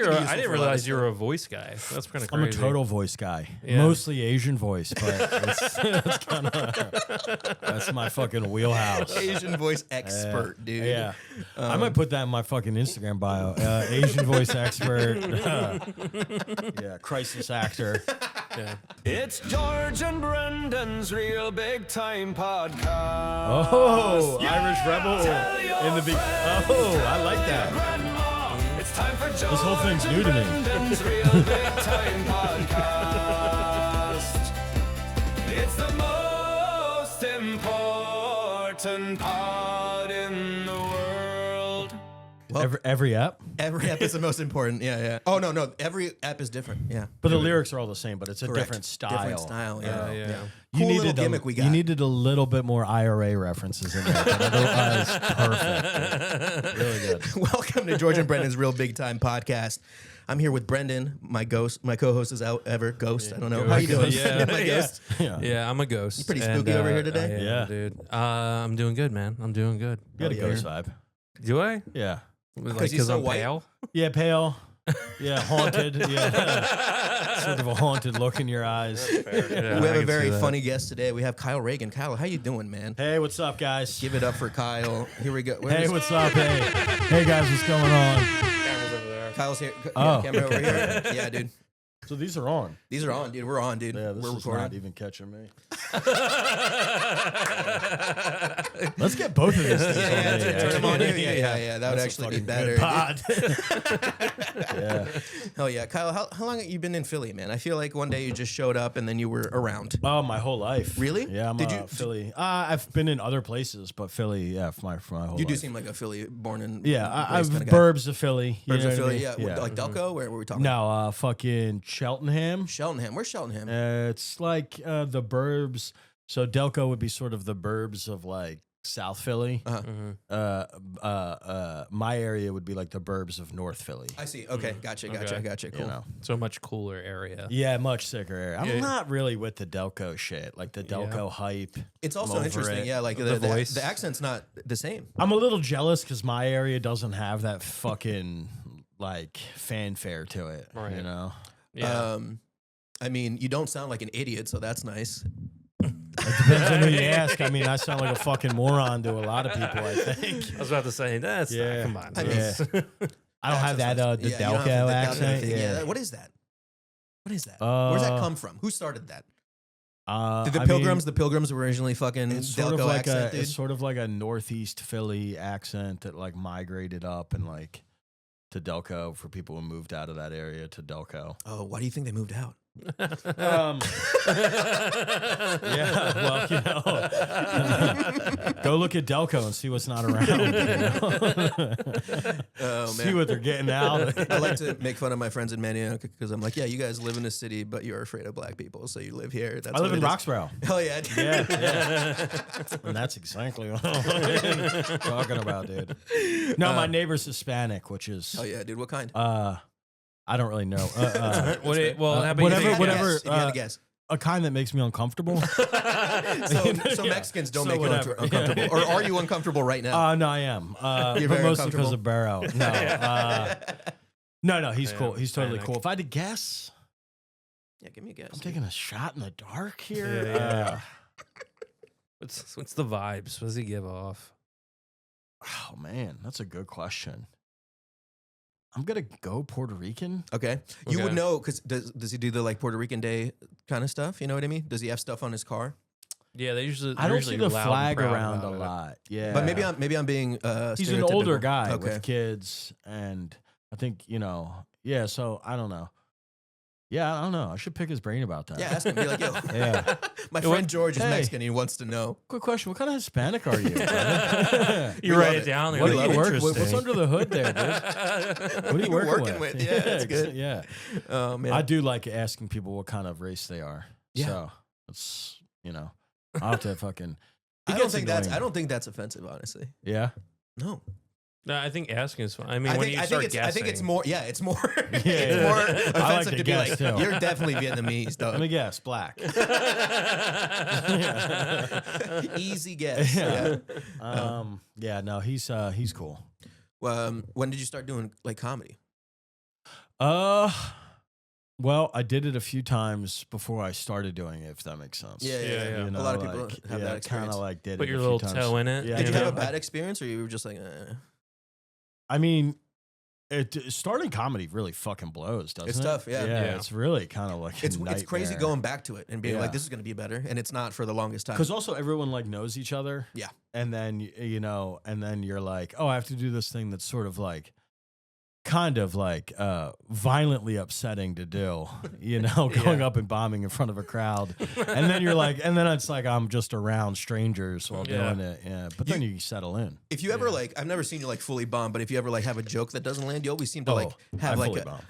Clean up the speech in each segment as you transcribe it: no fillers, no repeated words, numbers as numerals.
I didn't realize you were a voice guy. That's kind of crazy. I'm a total voice guy. Yeah. Mostly Asian voice, but it's kind of that's my fucking wheelhouse. Asian voice expert, dude. Yeah. I might put that in my fucking Instagram bio. Asian voice expert. Yeah, crisis actor. Yeah. It's George and Brendan's Real Big Time Podcast. Oh, Irish Rebel in the big. Oh, I like that. It's time for George This whole thing's new to me. and Brendan's Real Big Time Podcast. It's the most important pod in the world. Well, Every app, every app is the most important. Yeah. Oh, no. Every app is different. Yeah. but the lyrics are all the same, but it's a Correct. different style. Different style, yeah. Yeah. You Cool needed little gimmick we got. You needed a little bit more IRA references in there. But otherwise, perfect. Really good. Welcome to George and Brendan's Real Big Time Podcast. I'm here with Brendan, my ghost. My co-host is out ever. Ghost. I don't know. How you doing? Yeah. My ghost. Yeah, I'm a ghost. You pretty spooky over here today? I am, Yeah. dude. I'm doing good, man. I'm doing good. You got a yeah. ghost vibe. Do I? Yeah. Like, he's so I'm white? pale? Yeah, pale. Yeah, haunted. Yeah. Sort of a haunted look in your eyes. Yeah, We have I a can very see that. funny guest today. We have Kyle Regan. Kyle, how you doing, man? Hey, what's up, guys? Give it up for Kyle. Here we go. Hey, what's up? Hey. Hey, guys, what's going on? Camera's over there. Kyle's here. Oh. Camera over here. Yeah, dude. So these are on. These are on, dude. We're on, dude. Yeah, this We're is not recording. even catching me. Let's get both of these things on. Yeah, there, turn them on here. yeah. Yeah. That would That's a actually be fucking better. good pod. Yeah. Hell yeah. Kyle, how long have you been in Philly, man? I feel like one day you just showed up and then you were around. Oh, my whole life. Really? Yeah, I'm Did you- Philly. I've been in other places, but Philly, yeah, for my whole You do life. seem like a Philly born and Yeah, raised I've kinda guy. burbs of Philly. You Burbs know of what I Philly, mean? yeah. Like Delco? Where were we talking? No, fucking Cheltenham. Cheltenham. Where's Cheltenham? It's like the burbs. So Delco would be sort of the burbs of like South Philly. Uh-huh. My area would be like the burbs of North Philly. I see. Okay. Gotcha. Cool. You know. So much cooler area. Yeah, much sicker area. I'm Yeah. not really with the Delco shit, like the Delco hype. It's also over interesting. it. Yeah, like The voice. the accent's not the same. I'm a little jealous because my area doesn't have that fucking like fanfare to it. Right. You know. Yeah. I mean, you don't sound like an idiot, so that's nice. It depends on who you ask. I mean, I sound like a fucking moron to a lot of people, I think. I was about to say, that's Yeah. come on. I mean, Yeah. I don't have that the Yeah, you don't have Delco the accent. thing. Yeah. What is that? What is that? Where's that come from? Who started that? Did the I Pilgrims? mean, The Pilgrims were originally fucking it's sort Delco of like accent, dude. it's sort of like a Northeast Philly accent that like migrated up and like to Delco for people who moved out of that area to Delco. Oh, why do you think they moved out? Yeah, well, you know, go look at Delco and see what's not around. You know? Oh See man. what they're getting out. I like to make fun of my friends in Manioc because I'm like, yeah, you guys live in a city, but you're afraid of black people, so you live here. That's I live what in it is. Roxborough. Hell yeah. dude. Yeah. And that's exactly what I'm talking about, dude. No, my neighbor's Hispanic, which is Oh yeah, dude. What kind? I don't really know. How about you whatever- take a whatever, guess? If you had to guess. A kind that makes me uncomfortable. So Yeah. Mexicans don't So make whatever. you uncomfortable, or are you uncomfortable right now? No, I am. You're But very mostly because uncomfortable? of Barrow. No, he's Yeah, cool. He's totally Hispanic. cool. If I had to guess, Yeah, give me a guess. I'm taking a shot in the dark here. Yeah. What's the vibes? What does he give off? Oh man, that's a good question. I'm gonna go Puerto Rican. Okay, you would Okay. know because does he do the like Puerto Rican Day kind of stuff? You know what I mean? Does he have stuff on his car? Yeah, they usually. I don't usually see the loud and flag proud around a about it. lot. Yeah, But maybe I'm being. he's an older stereotypical. guy Okay. with kids, and I think Yeah, so I don't know. Yeah, I don't know. I should pick his brain about that. Yeah, ask him. Be like, yo, Yeah. my friend George is Hey. Mexican. And he wants to know. Quick question: what kind of Hispanic are you? brother? You We write love it it. down there. What We do you love work? Interesting. What's under the hood there, dude? What are you You're working, working with? Yeah, that's good. Yeah, Oh man, I do like asking people what kind of race they are. Yeah. So it's I'll have to fucking. I It don't gets think that's. annoying. I don't think that's offensive, honestly. Yeah. No, No, I think asking is fine. I mean, I when think you I start think it's. guessing, I think it's more. Yeah, it's more. it's yeah. more I like offensive to to be guess, like, too. you're definitely Vietnamese, Let me dog. guess. Black. Easy guess. Yeah. Yeah. Yeah. No, he's cool. When did you start doing like comedy? Well, I did it a few times before I started doing it, if that makes sense. Yeah. You know, A lot of people like, have that experience. Kind of like did Put it your a few little times. toe in it. Yeah, Did you know, have a bad experience, or you were just like, I mean, starting comedy really fucking blows, doesn't it? It's tough, yeah. Yeah, Yeah. it's really kind of like it's crazy nightmare. going back to it and being Yeah. like, this is going to be better, and it's not for the longest time. Because also everyone like knows each other. Yeah. And then, you know, and then you're like, oh, I have to do this thing that's sort of like, kind of like violently upsetting to do, you know, going up and bombing in front of a crowd. And then you're like, and then it's like, I'm just around strangers while doing it. Yeah. But then you settle in. If you ever like, I've never seen you like fully bomb, but if you ever like have a joke that doesn't land, you always seem to like have I like fully a. bomb.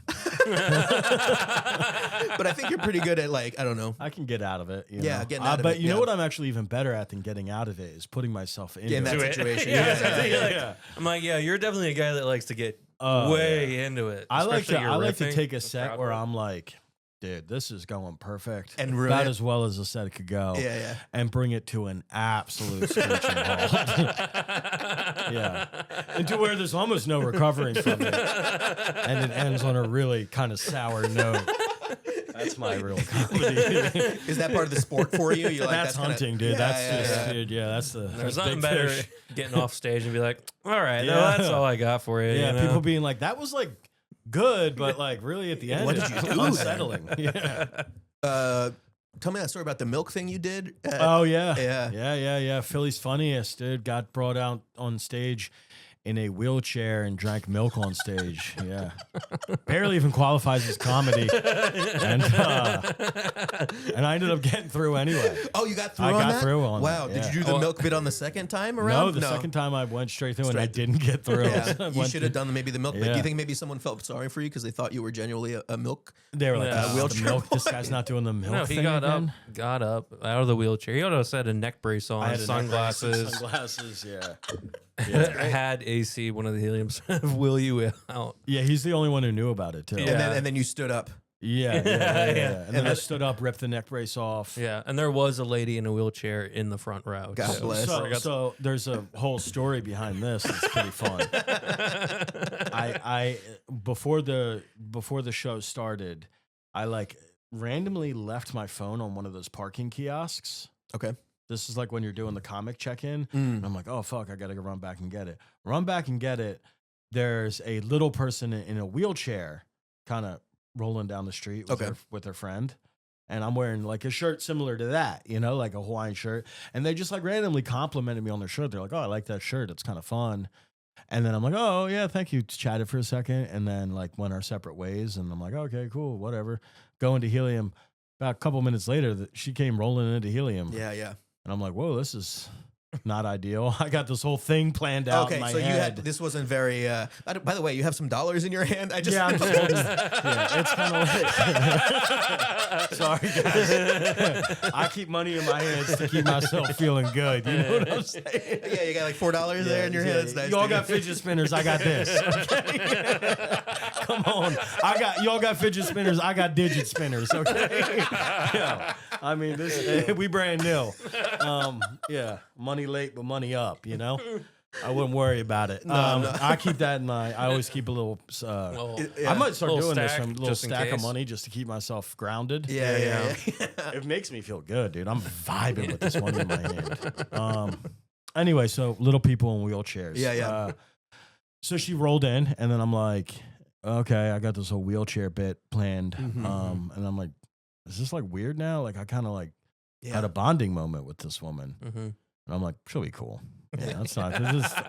But I think you're pretty good at like, I don't know. I can get out of it. You Yeah, know? getting out of but it, you know yeah. what I'm actually even better at than getting out of it is putting myself into In that it. situation. Yeah. I'm like, yeah, you're definitely a guy that likes to get way into it. I like especially to your take a riffing, set crowd where work. I'm like, dude, this is going perfect. And ruin about it. as well as a set could go. Yeah. And bring it to an absolute screeching halt. Yeah. And to where there's almost no recovering from it. And it ends on a really kind of sour note. That's my real comedy. Is that part of the sport for you? You're like, That's hunting, dude. Dude, that's the There's that's nothing big better fish. getting off stage and be like, all right, no, Yeah. that's all I got for you. Yeah, you know? people being like, that was like good, but like really at the end, What it's did you do unsettling. Yeah. Tell me that story about the milk thing you did. Oh yeah. Yeah. Philly's funniest, dude, got brought out on stage in a wheelchair and drank milk on stage. Yeah. Barely even qualifies as comedy. And I ended up getting through anyway. Oh, you got through I on got that? through on Wow. that, Did yeah. you do the milk bit on the second time around? No, the second time I went straight through and I didn't get through. Yeah. I You went should have done maybe the milk bit. Do Yeah. you think maybe someone felt sorry for you because they thought you were genuinely a milk? They were like, Yeah. "Oh, the Wheelchair milk. This boy." guy's not doing the milk No, he thing got again. got up out of the wheelchair. He also had a neck brace on, I had a neck brace and sunglasses. Sunglasses, yeah. Had AC, one of the heliums, will you out? Yeah, he's the only one who knew about it too. And then you stood up. Yeah. Yeah. And then I stood up, ripped the neck brace off. Yeah, and there was a lady in a wheelchair in the front row. God too. bless. So there's a whole story behind this. It's pretty fun. I before the show started, I like randomly left my phone on one of those parking kiosks. Okay. This is like when you're doing the comic check-in. Mm. And I'm like, oh fuck, I gotta go run back and get it. Run back and get it. There's a little person in a wheelchair, kind of rolling down the street with her friend. And I'm wearing like a shirt similar to that, you know, like a Hawaiian shirt. And they just like randomly complimented me on their shirt. They're like, oh, I like that shirt. It's kind of fun. And then I'm like, oh, yeah, thank you. Chatted for a second. And then like went our separate ways. And I'm like, okay, cool, whatever. Going to Helium. About a couple minutes later, she came rolling into Helium. Yeah, yeah. And I'm like, whoa, this is not ideal. I got this whole thing planned out in my so head. you had this wasn't very. By the way, you have some dollars in your hand. I just Yeah, I'm just holding, yeah, it's kind of like, sorry guys. I keep money in my hands to keep myself feeling good. You know what I'm saying? yeah, you got like $4 there in your hand. That's nice. Y'all to got hear. fidget spinners. I got this. Okay? Come on. Y'all got fidget spinners. I got digit spinners. Okay. Yeah. I mean, we brand new. Yeah. Money late, but money up. You know. I wouldn't worry about it. No. I keep that in my. I always keep a little. I might start Little doing this. stack, A little just in stack of case. money just to keep myself grounded. Yeah. It makes me feel good, dude. I'm vibing with this money in my hand. Anyway, so little people in wheelchairs. Yeah. So she rolled in, and then I'm like, okay, I got this whole wheelchair bit planned. Mhm. And I'm like, is this like weird now? Like I kind of like Yeah. had a bonding moment with this woman, Mm-hmm. and I'm like, she'll be cool. Yeah, that's not.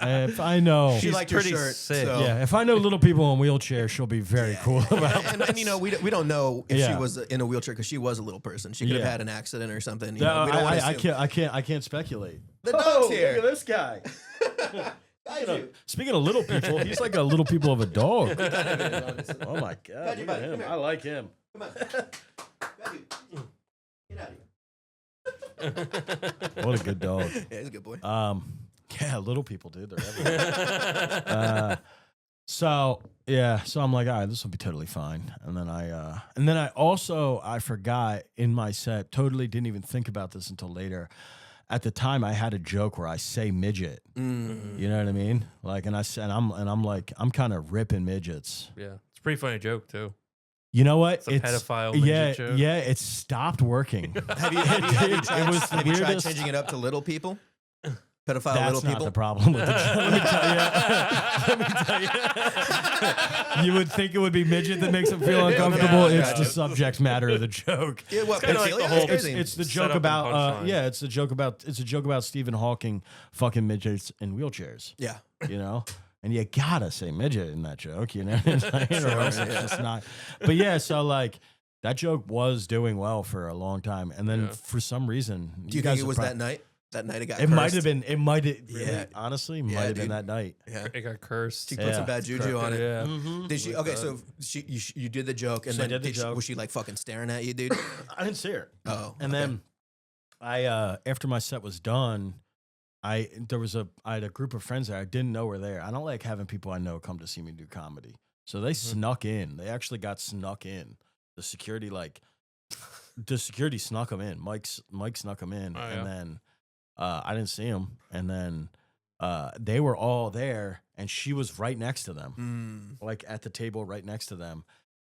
If I know. She She's liked your pretty shirt. sick. So. Yeah, if I know little people in wheelchairs, she'll be very cool about And this. you know, we don't know if she Yeah. was in a wheelchair because she was a little person. She could have Yeah. had an accident or something. You No, know, we don't want to I can't speculate. The dog's here. Look at this guy. I do. Speaking of little people, he's like a little people of a dog. Oh my god, Come look here, at buddy, him. come here. I like him. Come on. Get out of here. What a good dog. Yeah, he's a good boy. Yeah, little people, dude. They're everywhere. So I'm like, all right, this will be totally fine. And then I forgot in my set, totally didn't even think about this until later. At the time, I had a joke where I say midget. You know what I mean? Like, I'm like, I'm kind of ripping midgets. Yeah, It's a pretty funny joke too. You know what? It's a pedophile midget yeah, joke. yeah. It stopped working. Have you tried, It was the have you tried weirdest- changing it up to little people? Pedophile That's little not people? the problem with the joke. Let me tell you. Let me tell you. You would think it would be midget that makes them feel uncomfortable. Yeah, It's yeah. the subject matter of the joke. Yeah, what? It's kinda like pedophilia? the That's whole- crazy. It's the Set joke up and about punchline. it's a joke about Stephen Hawking fucking midgets in wheelchairs. yeah. You know? And you gotta say midget in that joke, you know? Or else it's just not. But yeah, so like that joke was doing well for a long time. And then Yeah. for some reason, Do you think it was that night? That night it got It might cursed? have been. It might have. Yeah. Really, honestly, might Yeah, have been dude. that night. Yeah. It got cursed. She put Yeah. some bad juju on it. Yeah. Did she? Okay, so you did the joke, and So I then did the joke. was she like fucking staring at you, dude? I didn't see her. Oh, And okay. then I after my set was done, I had a group of friends there I didn't know were there. I don't like having people I know come to see me do comedy. So they snuck in. They actually got snuck in. The security snuck them in. Mike snuck them in, Oh, yeah. and then I didn't see them. And then they were all there, and she was right next to them, like at the table right next to them.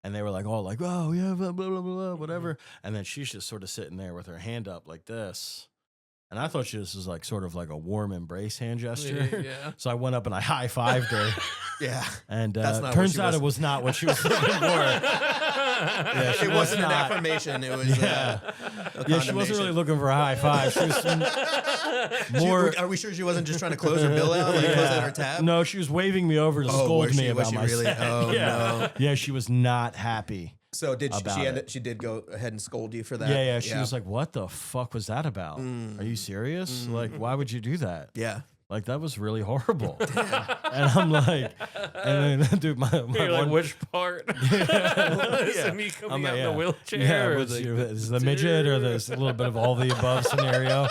And they were like, oh yeah, blah, blah, blah, blah, whatever. And then she's just sort of sitting there with her hand up like this. And I thought this was like sort of like a warm embrace hand gesture. Yeah. So I went up and I high-fived her. Yeah. And That's not what turns she out was- it was not what she was looking for. Yeah, she It was wasn't an not. affirmation. It was Yeah. a Yeah, she wasn't really condemnation. looking for a high five. She was more. Are we sure she wasn't just trying to close her bill out, like close out her tab? No, she was waving me over to scold was me she- about was she my really? set. Oh, yeah. no. Yeah, she was not happy. So did About it. she did go ahead and scold you for that? Yeah, she was like, "What the fuck was that about? Mm. Are you serious? Like, why would you do that? yeah. Like, that was really horrible." And I'm like, and then, dude, my You're like, one, which part? Is me coming out in a wheelchair? Yeah, or was the- is the midget or there's a little bit of all the above scenario?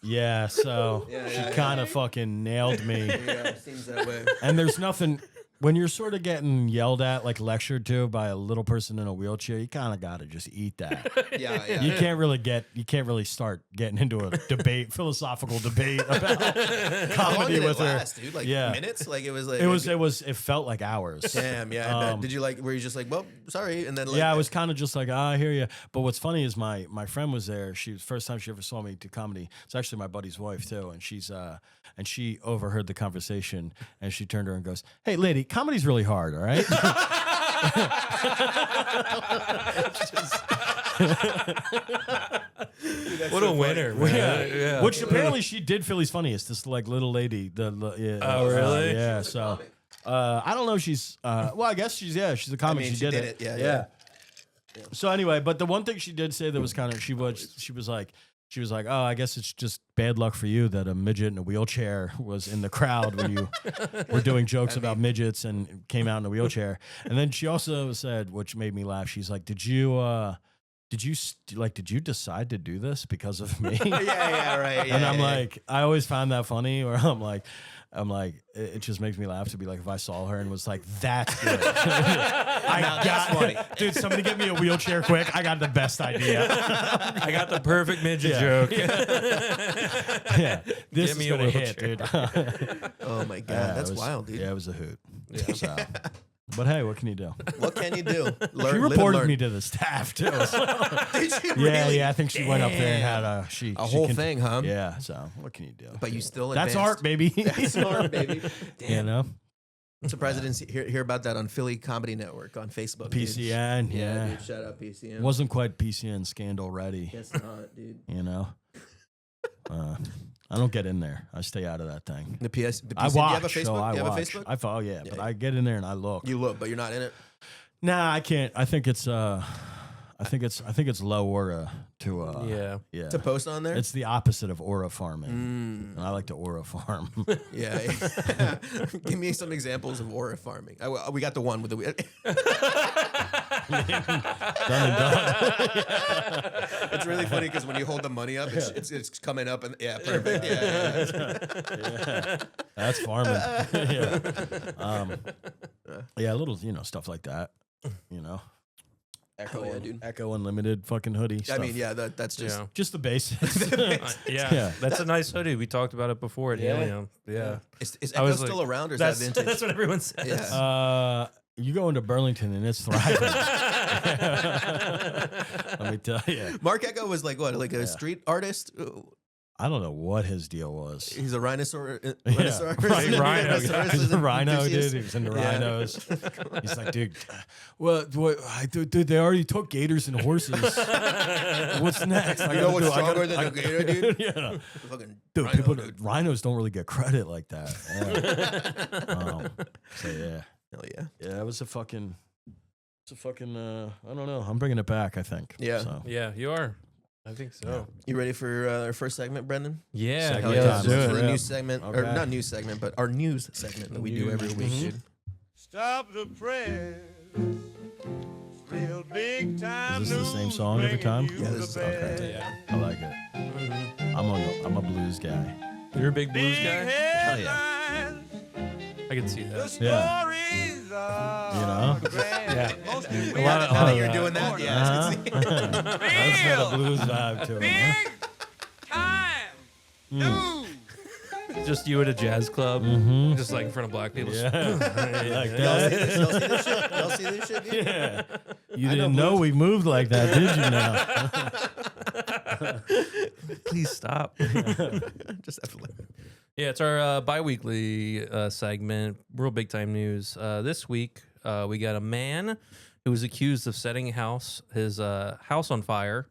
Yeah, so Yeah, she yeah, kind of fucking nailed me. Yeah, it seems that way. And there's nothing when you're sort of getting yelled at, like lectured to by a little person in a wheelchair. You kind of got to just eat that. Yeah, yeah. You can't really start getting into a philosophical debate about How long comedy did with it her. last, dude? Like Yeah. minutes? Like it was like It felt like hours. Damn, yeah. I bet. Did you like? Were you just like, well, sorry, and then like, Yeah, I was kind of just like, I hear you. But what's funny is my friend was there. She was first time she ever saw me do comedy. It's actually my buddy's wife too, and she overheard the conversation and she turned to her and goes, "Hey, lady, comedy's really hard, all right?" What a winner, man. Yeah. Which apparently she did Philly's Funniest. This like little lady. Oh, really? Yeah. So I don't know if she's. Well, I guess she's a comic. mean, she did it. Yeah. So anyway, but the one thing she did say that was kind of she was like, oh, I guess it's just bad luck for you that a midget in a wheelchair was in the crowd when you were doing jokes about midgets and came out in a wheelchair. And then she also said, which made me laugh. She's like, did you decide to do this because of me? Yeah, right. Yeah, And I'm yeah, like, I always found that funny. Where I'm like, it just makes me laugh to be like, if I saw her and was like, that's good. that's funny. Dude, somebody get me a wheelchair quick. I got the best idea. I got the perfect midget Yeah. joke. Yeah, this Get me is a gonna hit, wheelchair. dude. Oh my god, Yeah, that's it was- wild, dude. Yeah, it was a hoot. So, but hey, what can you do? What can you do? Learn, She live and reported learn. me to the staff too. So. Did you Yeah, really? yeah. I think she went up there and had A whole thing, huh? Yeah. So what can you do? But you still That's advanced. art, baby. That's art, baby. You Damn. know, I'm surprised I didn't hear about that on Philly Comedy Network on Facebook. dude. PCN. Yeah, dude, shout out PCN. wasn't quite PCN scandal ready. Guess not, dude. You know, I don't get in there. I stay out of that thing. The PC. I Do you have a watch. Facebook? So I Do you have watch. a Facebook? I follow. Yeah, Yeah. but I get in there and I look. You look, but you're not in it. Nah, I can't. I think it's low aura to Yeah. To post on there. It's the opposite of aura farming. And I like to aura farm. Yeah. Give me some examples of aura farming. We got the one with the. Done and done. It's really funny because when you hold the money up, it's coming up and yeah, perfect. Yeah. Yeah. That's farming. Yeah. Yeah, little, stuff like that. Echo, yeah, dude. Echo Unlimited fucking hoodie. I Stuff. mean, yeah, that's just Just the basics. Yeah, that's a nice hoodie. We talked about it before at Helium. Yeah. Is I Echo was still like, around or is that vintage? That's what everyone says. Yeah. You go into Burlington and it's thriving. Let me tell you. Mark Echo was like what, like a street artist? I don't know what his deal was. He's a rhinosaur. Right, rrhino. He's a rhino, dude. enthusiast. He was into Yeah. rhinos. He's like, dude, dude, they already took gators and horses. What's next? You know what's stronger than a gator, dude? Yeah. Fucking Dude, rhino, rhinos don't really get credit like that. Yeah. So yeah. Hell yeah. Yeah, it was a fucking, I don't know. I'm bringing it back, I think. Yeah. So. Yeah, you are. I think so. You ready for our first segment, Brendan? Yeah. Second yeah, time. let's do Let's it. For the Yeah. new segment, or Okay. not news segment, but our news segment that we do every week, Mhm. dude. Stop the press. Real big time. Is this the same song every time? Yeah, this is okay. Yeah. I like it. I'm a blues guy. You're a big blues guy? Hell I can see that. Yeah. You know? Yeah. A lot of- Now that Oh, you're yeah. doing that, yeah. I can see. That's got a blues vibe to it. Huh? Just you at a jazz club, Mhm. just like in front of black people. Yeah. Like Y'all see that. this? Y'all see this shit? Y'all see this shit, dude? Yeah. You didn't know we moved like that, did you now? Please stop. Just have to let Yeah, it's our bi-weekly segment, real big time news. This week, we got a man who was accused of setting his house on fire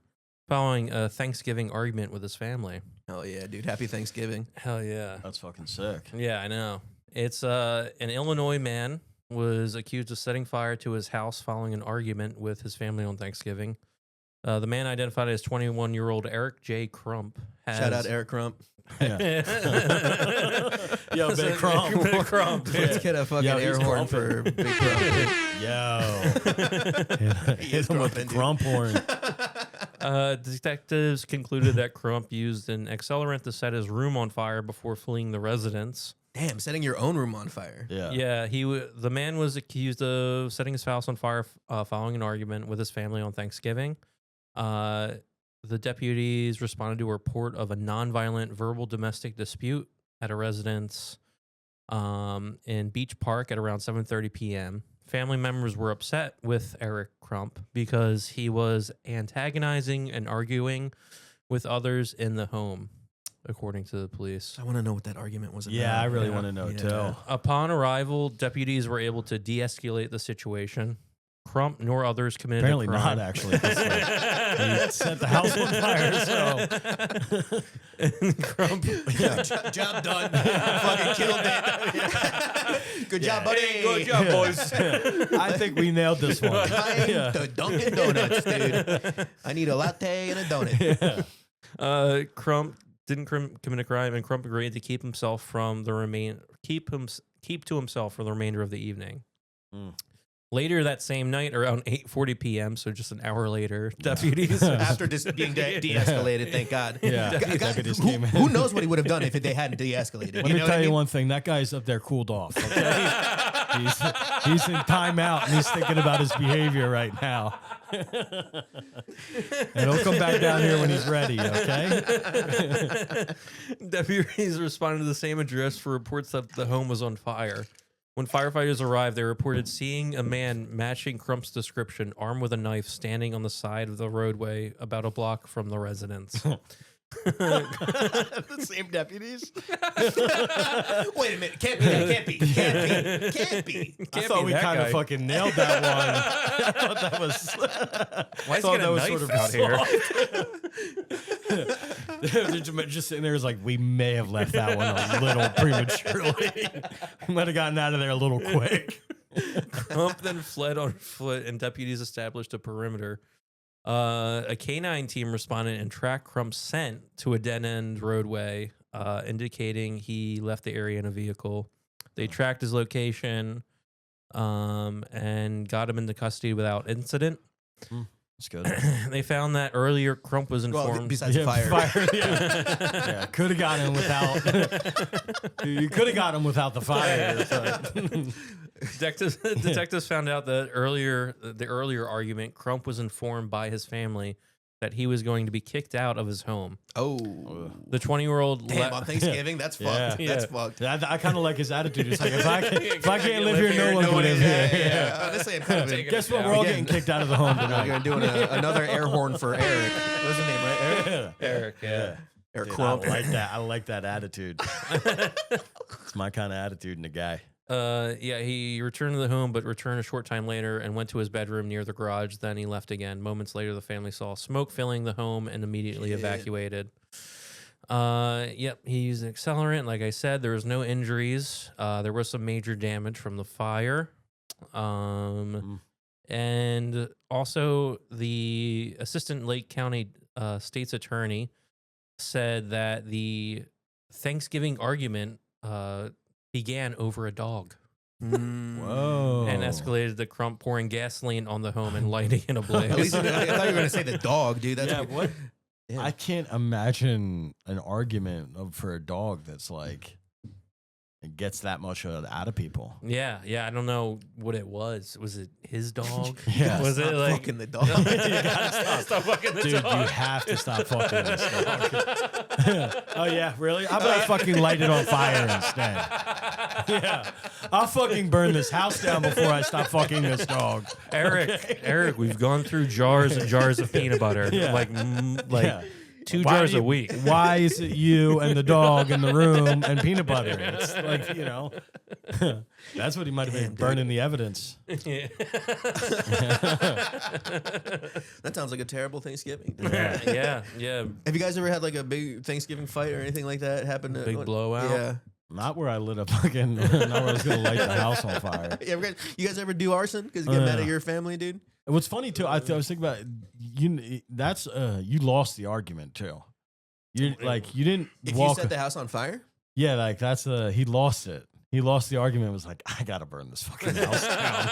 following a Thanksgiving argument with his family. Hell yeah, dude. Happy Thanksgiving. Hell yeah. That's fucking sick. Yeah, I know. It's an Illinois man was accused of setting fire to his house following an argument with his family on Thanksgiving. The man, identified as 21-year-old Eric J. Crump, has... Shout out Eric Crump. Yeah. Yo, Big Crump. Big Crump. Let's get a fucking Yo, air he's horn crumping. for Big Crump. Yo. Hit him with the crumping, dude. crump horn. Detectives concluded that Crump used an accelerant to set his room on fire before fleeing the residence. Damn, setting your own room on fire. Yeah. Yeah, the man was accused of setting his house on fire following an argument with his family on Thanksgiving. The deputies responded to a report of a nonviolent verbal domestic dispute at a residence in Beach Park at around 7:30 p.m. Family members were upset with Eric Crump because he was antagonizing and arguing with others in the home, according to the police. I want to know what that argument was about. Yeah, I really Yeah. want to know Yeah. too. Upon arrival, deputies were able to de-escalate the situation. Crump nor others committed Apparently a crime. not, actually. 'cause, he set the house on fire, so. And Crump, Job done. Fucking killed it. Good job, buddy. Good job, boys. I think we nailed this one. Time Yeah. to Dunkin' Donuts, dude. I need a latte and a donut. Yeah. Crump didn't commit a crime, and Crump agreed to keep to himself for the remainder of the evening. Mm. Later that same night, around 8:40 p.m., so just an hour later, deputies After just being de-escalated, thank God. Yeah. God, Deputies who, came in. who knows what he would have done if they hadn't de-escalated? Let me tell you one thing. That guy's up there cooled off. Okay? he's in timeout and he's thinking about his behavior right now. And he'll come back down here when he's ready, okay? Deputies responded to the same address for reports that the home was on fire. When firefighters arrived, they reported seeing a man matching Crump's description, armed with a knife, standing on the side of the roadway about a block from the residence. The same deputies? Wait a minute. Can't be that. Can't be. Can't be. I thought we kind of fucking nailed that one. I thought that was. Why is thought he got a knife out here? They're just sitting there, like, we may have left that one a little prematurely. We might have gotten out of there a little quick. Crump then fled on foot, and deputies established a perimeter. A canine team responded and tracked Crump's scent to a dead-end roadway, indicating he left the area in a vehicle. They tracked his location and got him into custody without incident. That's good. They found that earlier Crump was informed. Besides the fire. Yeah, could have got him without. You could have got him without the fire. Detectives found out that the earlier argument, Crump was informed by his family that he was going to be kicked out of his home. Oh, the 20-year-old. Damn, on Thanksgiving, that's fucked. Yeah. That's fucked. I kind of like his attitude. It's like if I can't live here, no one can live here. Yeah. Honestly, I'm kind of Guess what? We're all getting kicked out of the home tonight. We're doing another air horn for Eric. What's his name, right? Eric. Eric, yeah. Eric Dude, Crump. I like that. I like that attitude. It's my kind of attitude in a guy. He returned to the home, but returned a short time later and went to his bedroom near the garage. Then he left again. Moments later, the family saw smoke filling the home and immediately evacuated. He used an accelerant. Like I said, there was no injuries. There was some major damage from the fire. And also the assistant Lake County state's attorney said that the Thanksgiving argument began over a dog. Whoa. And escalated to Crump pouring gasoline on the home and lighting it ablaze. At least I thought you were going to say the dog, dude. That's what? Yeah. I can't imagine an argument for a dog that's like it gets that much out of people. Yeah. I don't know what it was. Was it his dog? Yeah. Was it like fucking the dog? You gotta stop fucking the Dude, dog. you have to stop fucking this dog. Oh yeah, really? How about I fucking light it on fire instead? Yeah, I'll fucking burn this house down before I stop fucking this dog. Eric, we've gone through jars and jars of peanut butter, Yeah. 2 jars a week. Why is it you and the dog in the room and peanut butter? It's like, that's what he might have been burning the evidence. Yeah. That sounds like a terrible Thanksgiving. Yeah. Have you guys ever had like a big Thanksgiving fight or anything like that happen? Big blowout? Yeah. Not where I lit a fucking, not where I was going to light the house on fire. You guys ever do arson? Because you get mad at your family, dude? What's funny too, I was thinking about you lost the argument too. You didn't If walk. you set the house on fire? Yeah, like he lost it. He lost the argument. Was like, I gotta burn this fucking house down.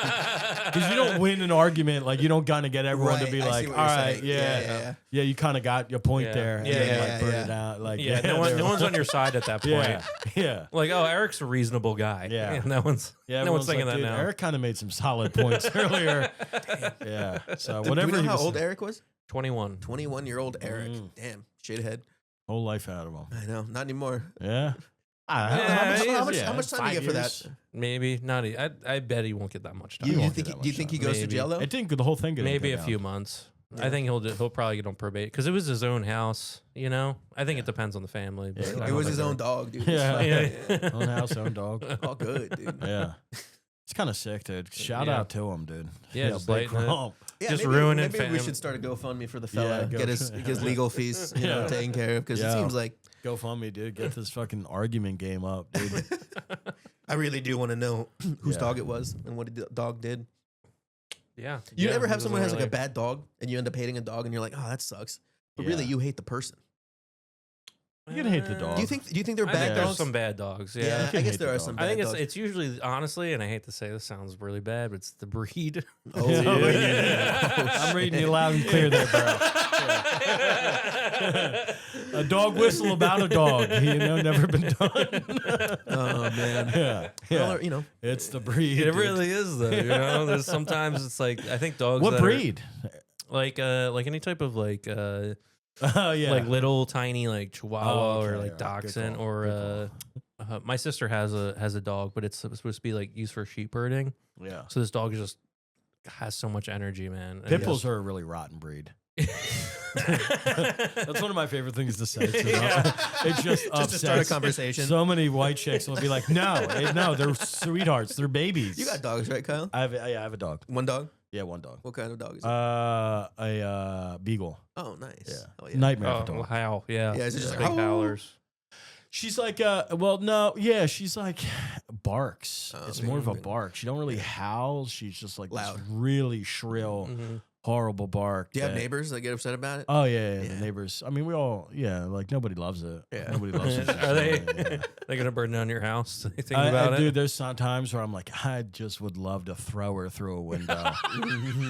Because you don't win an argument, like you don't kind of get everyone to be like, all right, yeah, you kind of got your point there, and then burn it out. Like, no one's on your side at that point. Yeah. Like, oh, Eric's a reasonable guy. Yeah. No one's thinking like, that now. Eric kind of made some solid points earlier. Yeah. So whatever. Do we know how was, old Eric was? 21. 21-year-old Eric. Damn, shit ahead. Whole life out of him. I know, not anymore. Yeah. How much time do you get for that? Maybe not. I bet he won't get that much time. Do you think he goes to jail though? I think the whole thing. Maybe a few months. Yeah. I think he'll probably get on probate because it was his own house. I think it depends on the family. But it was his own dog, dude. Yeah. Own house, own dog. All good, dude. Yeah. It's kind of sick, dude. Shout out to him, dude. Yeah, just big Crump. Yeah, just ruining. Maybe we should start a GoFundMe for the fella. Yeah, get his legal fees, taken care of because it seems like GoFundMe, dude. Get this fucking argument game up, dude. I really do want to know whose dog it was and what the dog did. Yeah. You ever have someone who has like a bad dog and you end up hating a dog and you're like, oh, that sucks, but really you hate the person. You can hate the dog. Do you think they're I bad think dogs? there's some bad dogs. Yeah, I guess there are some. Bad I think dogs. it's usually honestly, and I hate to say this sounds really bad, but it's the breed. Oh, I'm reading you loud and clear there, bro. A dog whistle about a dog. Never been done. Oh man. Yeah. Well, it's the breed. It really is though. There's sometimes it's like I think dogs. What breed? Like any type of like yeah. like little tiny like Chihuahua or like right. Dachshund Good or my sister has a dog, but it's supposed to be like used for sheep herding. Yeah. So this dog just has so much energy, man. Pit bulls are a really rotten breed. That's one of my favorite things to say. It just to start a conversation. So many white chicks will be like, no, they're sweethearts. They're babies. You got dogs, right, Kyle? I have a dog. One dog? Yeah, one dog. What kind of dog is it? A beagle. Oh, nice. Yeah. Oh, yeah. Nightmare Oh, of a dog. how? Yeah. Yeah, it's just big like, howlers. She's like, she's like barks. Oh, it's okay. more of a bark. She don't really howl. She's just like Loud. this really shrill, horrible bark. Do you have neighbors that get upset about it? Oh yeah, the neighbors. I mean, we all like nobody loves it. Yeah. Nobody loves it. Are they gonna burn down your house? Think about it, dude. There's some times where I'm like, I just would love to throw her through a window,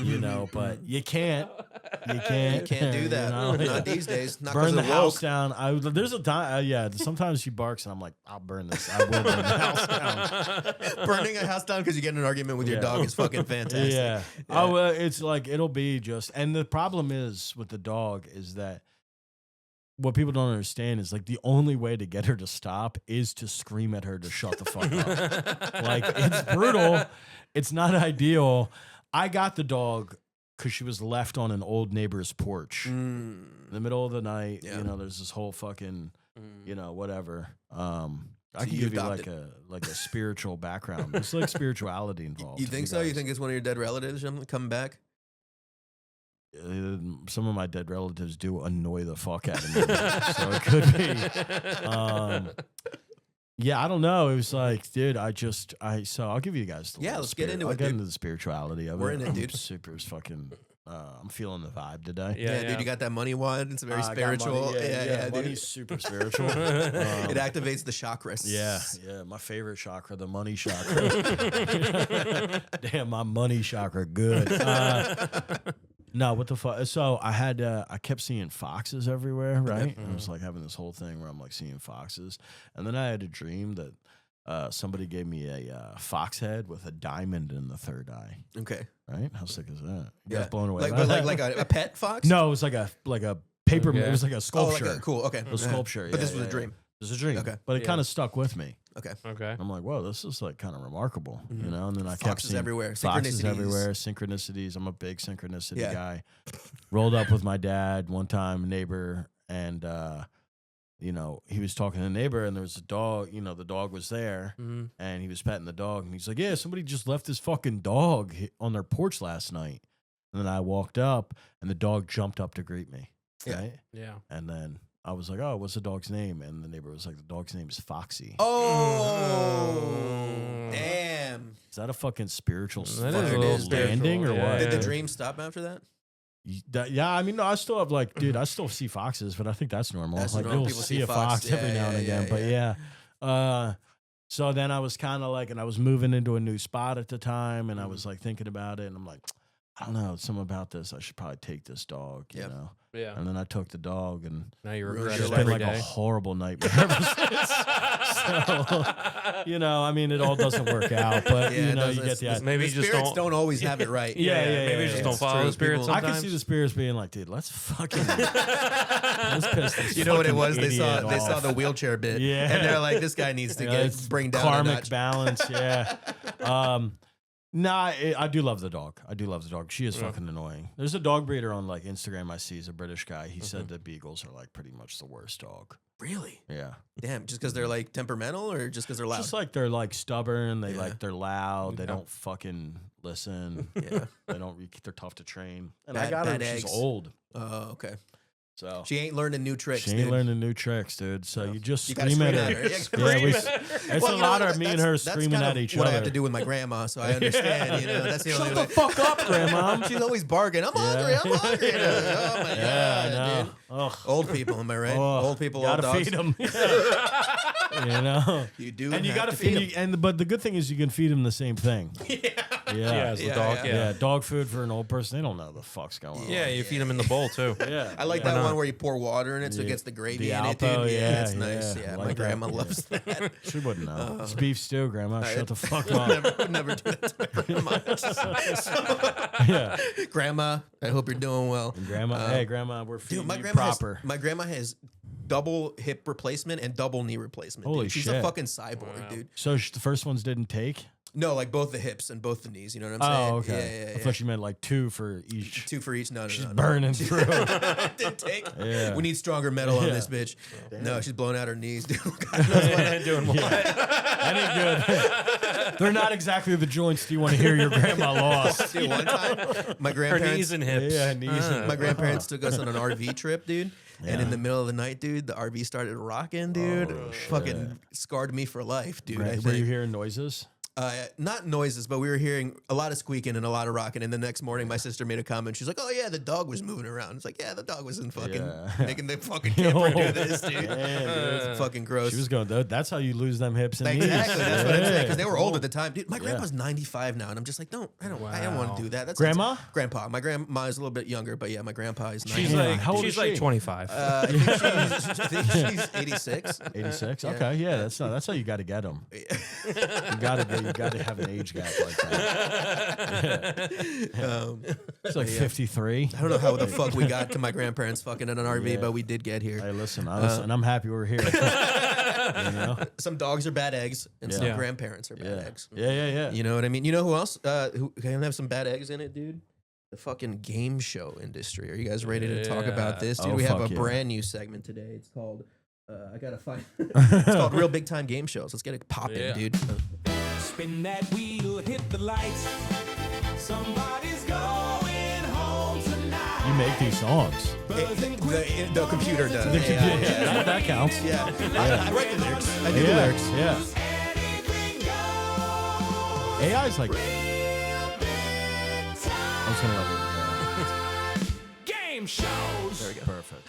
you know, but you can't. You can't do that. You know? Not these days. Not Burn the house woke. down. There's a time. Sometimes she barks and I'm like, I'll burn this. I will burn the house down. Burning a house down because you get in an argument with your dog is fucking fantastic. Yeah. Oh, it's like it'll be just. And the problem is with the dog is that what people don't understand is like the only way to get her to stop is to scream at her to shut the fuck up. Like it's brutal. It's not ideal. I got the dog because she was left on an old neighbor's porch in the middle of the night. Yeah. You know, there's this whole fucking, you know, whatever. I can you give you adopted. like a spiritual background. There's like spirituality involved. You think so? You think it's one of your dead relatives coming back? Some of my dead relatives do annoy the fuck out of me, so it could be. Yeah, I don't know. It was like, dude, so I'll give you guys. Let's get into I'll it. get Dude. into the spirituality of it. We're in it, dude. Super fucking. I'm feeling the vibe today. Yeah, dude, you got that money wad. It's very I got spiritual. money. Yeah, dude. Money's super spiritual. It activates the chakras. Yeah, my favorite chakra, the money chakra. Damn, my money chakra, good. No, what the fuck? So I kept seeing foxes everywhere, right? I was like having this whole thing where I'm like seeing foxes, and then I had a dream that somebody gave me a fox head with a diamond in the third eye. Okay. Right? How sick is that? You Yeah. guys blown away? Like, by but that? like a pet fox? No, it was like a paper. Okay. It was like a sculpture. Oh, cool. Okay. It was sculpture. But yeah, this was yeah, a dream. It was a dream. Okay. But it Yeah. kind of stuck with me. Okay. I'm like, whoa, this is like kind of remarkable, you know? And then I kept Foxes seeing everywhere. foxes Synchronicities. everywhere, synchronicities. I'm a big synchronicity Yeah. guy. Rolled up with my dad one time, neighbor, and you know, he was talking to the neighbor, and there was a dog. You know, the dog was there, and he was petting the dog, and he's like, "Yeah, somebody just left this fucking dog on their porch last night." And then I walked up, and the dog jumped up to greet me. Yeah. Right? Yeah. And then I was like, "Oh, what's the dog's name?" And the neighbor was like, "The dog's name is Foxy." Oh, damn. Is that a fucking spiritual That is a little landing or spiritual, what? yeah. Did the dream stop after that? Yeah, I mean, no, I still have like, dude, I still see foxes, but I think that's normal. That's like, normal. you'll People see see a fox. fox every Yeah, now and yeah, again, yeah, but yeah. So then I was kind of like, and I was moving into a new spot at the time, and I was like thinking about it, and I'm like, I don't know, something about this. I should probably take this dog, you Yep. know. Yeah. And then I took the dog, and Now you Ruined regret your it's it life. been every like day. a horrible nightmare ever since. So, you know, I mean, it all doesn't work out, but Yeah, you know, it you get doesn't. the Maybe The you just spirits don't. don't always have it right. Yeah, Maybe you just don't it's follow true. the spirits. People- I can see sometimes. the spirits being like, dude, let's fucking let's piss this You know what it fucking was? They saw idiot the off. wheelchair bit. Yeah. And they're like, this guy needs to It's bring down a karmic notch. balance. Yeah. I do love the dog. I do love the dog. She is fucking annoying. There's a dog breeder on like Instagram I see. He's a British guy. He said that beagles are like pretty much the worst dog. Really? Yeah. Damn, just because they're like temperamental or just because they're loud? Just like they're like stubborn. They Yeah. they're loud. They don't fucking listen. Yeah. They're tough to train. And Bad- I got her. bad She's eggs. old. Oh, okay. So She ain't learning new tricks, she ain't dude. learning new tricks, dude. So you just You gotta scream at scream her. at her. Yeah, Yeah, scream we, at her. it's Well, a you know lot what? of me and That's- her that's screaming kind at of each what other. I have to do with my grandma, so I understand. You know, that's the only Shut way. the fuck up, Grandma. She's always barking. I'm hungry. I'm hungry. Oh my Yeah, I god, know. dude. Ugh. Old people, am I right? Oh, Old people, gotta old dogs. feed them. you know, You do, and you have gotta to feed feed. But the good thing is you can feed them the same thing. Yeah, as the dog. yeah. Yeah. Yeah, dog food for an old person. They don't know the fuck's going on. Yeah, you feed them in the bowl too. yeah. I like Why that not? one where you pour water in it so it Yeah. gets the gravy The in it, dude. Alpo, yeah, it's nice. yeah. Yeah, I my like that. grandma Yeah. loves that. She wouldn't know. It's beef stew, Grandma. Shut the fuck would up. never do that to my grandma. Yeah, Grandma, I hope you're doing well. and Grandma. Hey, Grandma, we're feeding Dude, my you grandma proper. my grandma has double hip replacement and double knee replacement. Holy dude. She's shit. a fucking cyborg, dude. So the first ones didn't take. No, like both the hips and both the knees. You know what I'm saying? Oh, okay. Yeah, yeah, I thought you meant like 2 for each. Two for each. No, She's no. burning through. Didn't take. Yeah. We need stronger metal on Yeah. this bitch. No, she's blowing out her knees, dude. God knows what. Doing what? That ain't good. They're not exactly the joints you want to hear your grandma lost. Dude, one time, my Her grandparents, knees and hips. Yeah, knees and- my grandparents took us on an RV trip, dude. And Yeah. in the middle of the night, dude, the RV started rocking, dude. Oh, Fucking scarred me for life, dude. I Right, were you think. hearing noises? not noises, but we were hearing a lot of squeaking and a lot of rocking. And the next morning, my sister made a comment. She's like, "Oh yeah, the dog was moving around." It's like, yeah, the dog was in fucking making the fucking camper do this, dude. It's fucking gross. She was going. That's how you lose them hips and knees. Exactly. That's what I'm saying. Because they were old at the time, dude. My grandpa's 95 now, and I'm just like, I don't want to do that. That's grandpa. My grandma is a little bit younger, but yeah, my grandpa is 95. She's like 25. I think she's 86. 86. Okay, yeah, that's how you got to get them. You got to have an age gap like that. It's like 53. I don't know how the fuck we got to my grandparents fucking in an RV, but we did get here. Hey, listen, I'm happy we're here. You know? Some dogs are bad eggs, and some grandparents are bad eggs. Yeah. You know what I mean? You know who else who can have some bad eggs in it, dude? The fucking game show industry. Are you guys ready to talk about this, dude? We have a brand new segment today. It's called I gotta find. It's called Real Big Time Game Shows. Let's get it popping, dude. Spin that wheel, hit the lights. Somebody's going home tonight. You make these songs. The computer does. The computer, that counts. Yeah. I write the lyrics. I do the lyrics. Yeah. AI's like. I was gonna let it go. Game shows. There we go. Perfect.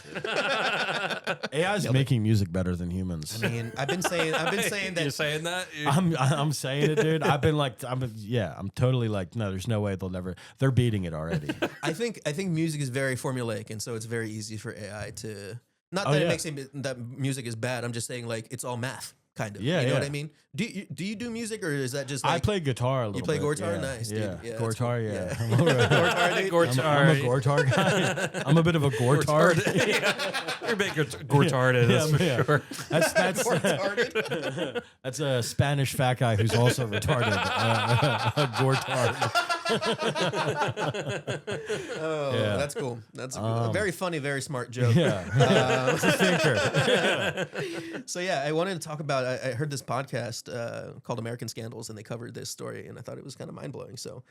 AI's making music better than humans. I mean, I've been saying that. You're saying that? I'm saying it, dude. I'm totally like, no, there's no way they're beating it already. I think music is very formulaic, and so it's very easy for AI to. Not that it makes that music is bad. I'm just saying like it's all math. Kind of. Yeah, you know what I mean? Do you do music, or is that just like... I play guitar a little bit. You play guitar? Yeah. Nice, dude. Yeah, guitar, cool. yeah. I'm I'm a Gortar guy. I'm a bit of a Gortar. You're a bit Gortarded, that's for sure. That's a Spanish fat guy who's also retarded. Gortard. That's cool. That's a very funny, very smart joke. Yeah. It's a thinker. So yeah, I wanted to talk about, I heard this podcast called American Scandals, and they covered this story, and I thought it was kind of mind-blowing. So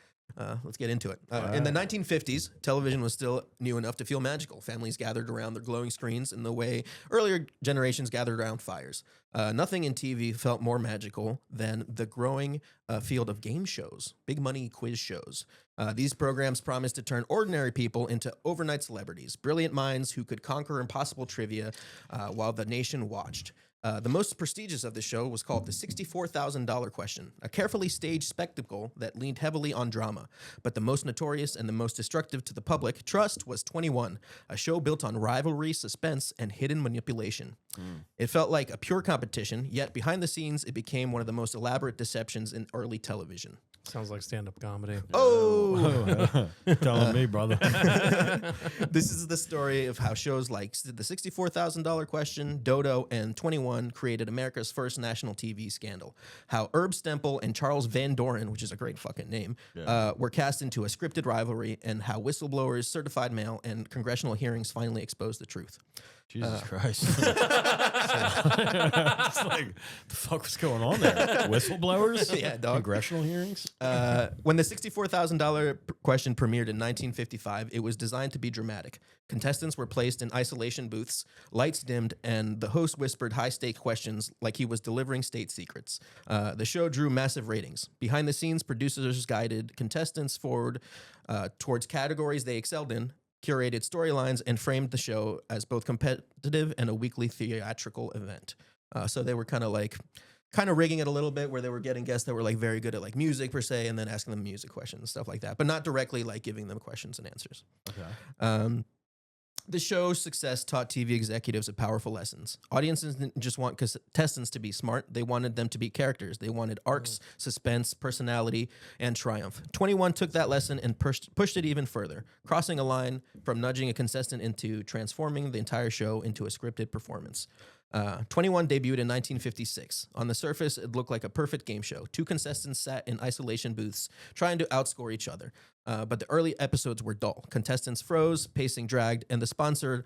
let's get into it. In the 1950s, television was still new enough to feel magical. Families gathered around their glowing screens in the way earlier generations gathered around fires. Nothing in TV felt more magical than the growing field of game shows, big money quiz shows. These programs promised to turn ordinary people into overnight celebrities, brilliant minds who could conquer impossible trivia while the nation watched. The most prestigious of the show was called the $64,000 Question, a carefully staged spectacle that leaned heavily on drama. But the most notorious and the most destructive to the public trust was 21, a show built on rivalry, suspense, and hidden manipulation. It felt like a pure competition, yet behind the scenes, it became one of the most elaborate deceptions in early television. Sounds like stand-up comedy. Oh! Telling me, brother. This is the story of how shows like the $64,000 Question, Dodo, and 21 created America's first national TV scandal. How Herb Stempel and Charles Van Doren, which is a great fucking name, were cast into a scripted rivalry, and how whistleblowers, certified mail, and congressional hearings finally exposed the truth. Jesus Christ. It's like, the fuck was going on there? Whistleblowers? Yeah, dog. Congressional hearings? When the $64,000 Question premiered in 1955, it was designed to be dramatic. Contestants were placed in isolation booths, lights dimmed, and the host whispered high-stake questions like he was delivering state secrets. The show drew massive ratings. Behind the scenes, producers guided contestants forward towards categories they excelled in, curated storylines, and framed the show as both competitive and a weekly theatrical event. So they were kind of rigging it a little bit, where they were getting guests that were like very good at like music per se, and then asking them music questions and stuff like that, but not directly like giving them questions and answers. Okay. The show's success taught TV executives a powerful lessons. Audiences didn't just want contestants to be smart. They wanted them to be characters. They wanted arcs, suspense, personality, and triumph. 21 took that lesson and pushed it even further, crossing a line from nudging a contestant into transforming the entire show into a scripted performance. 21 debuted in 1956. On the surface, it looked like a perfect game show. Two contestants sat in isolation booths trying to outscore each other. But the early episodes were dull. Contestants froze, pacing dragged, and the sponsor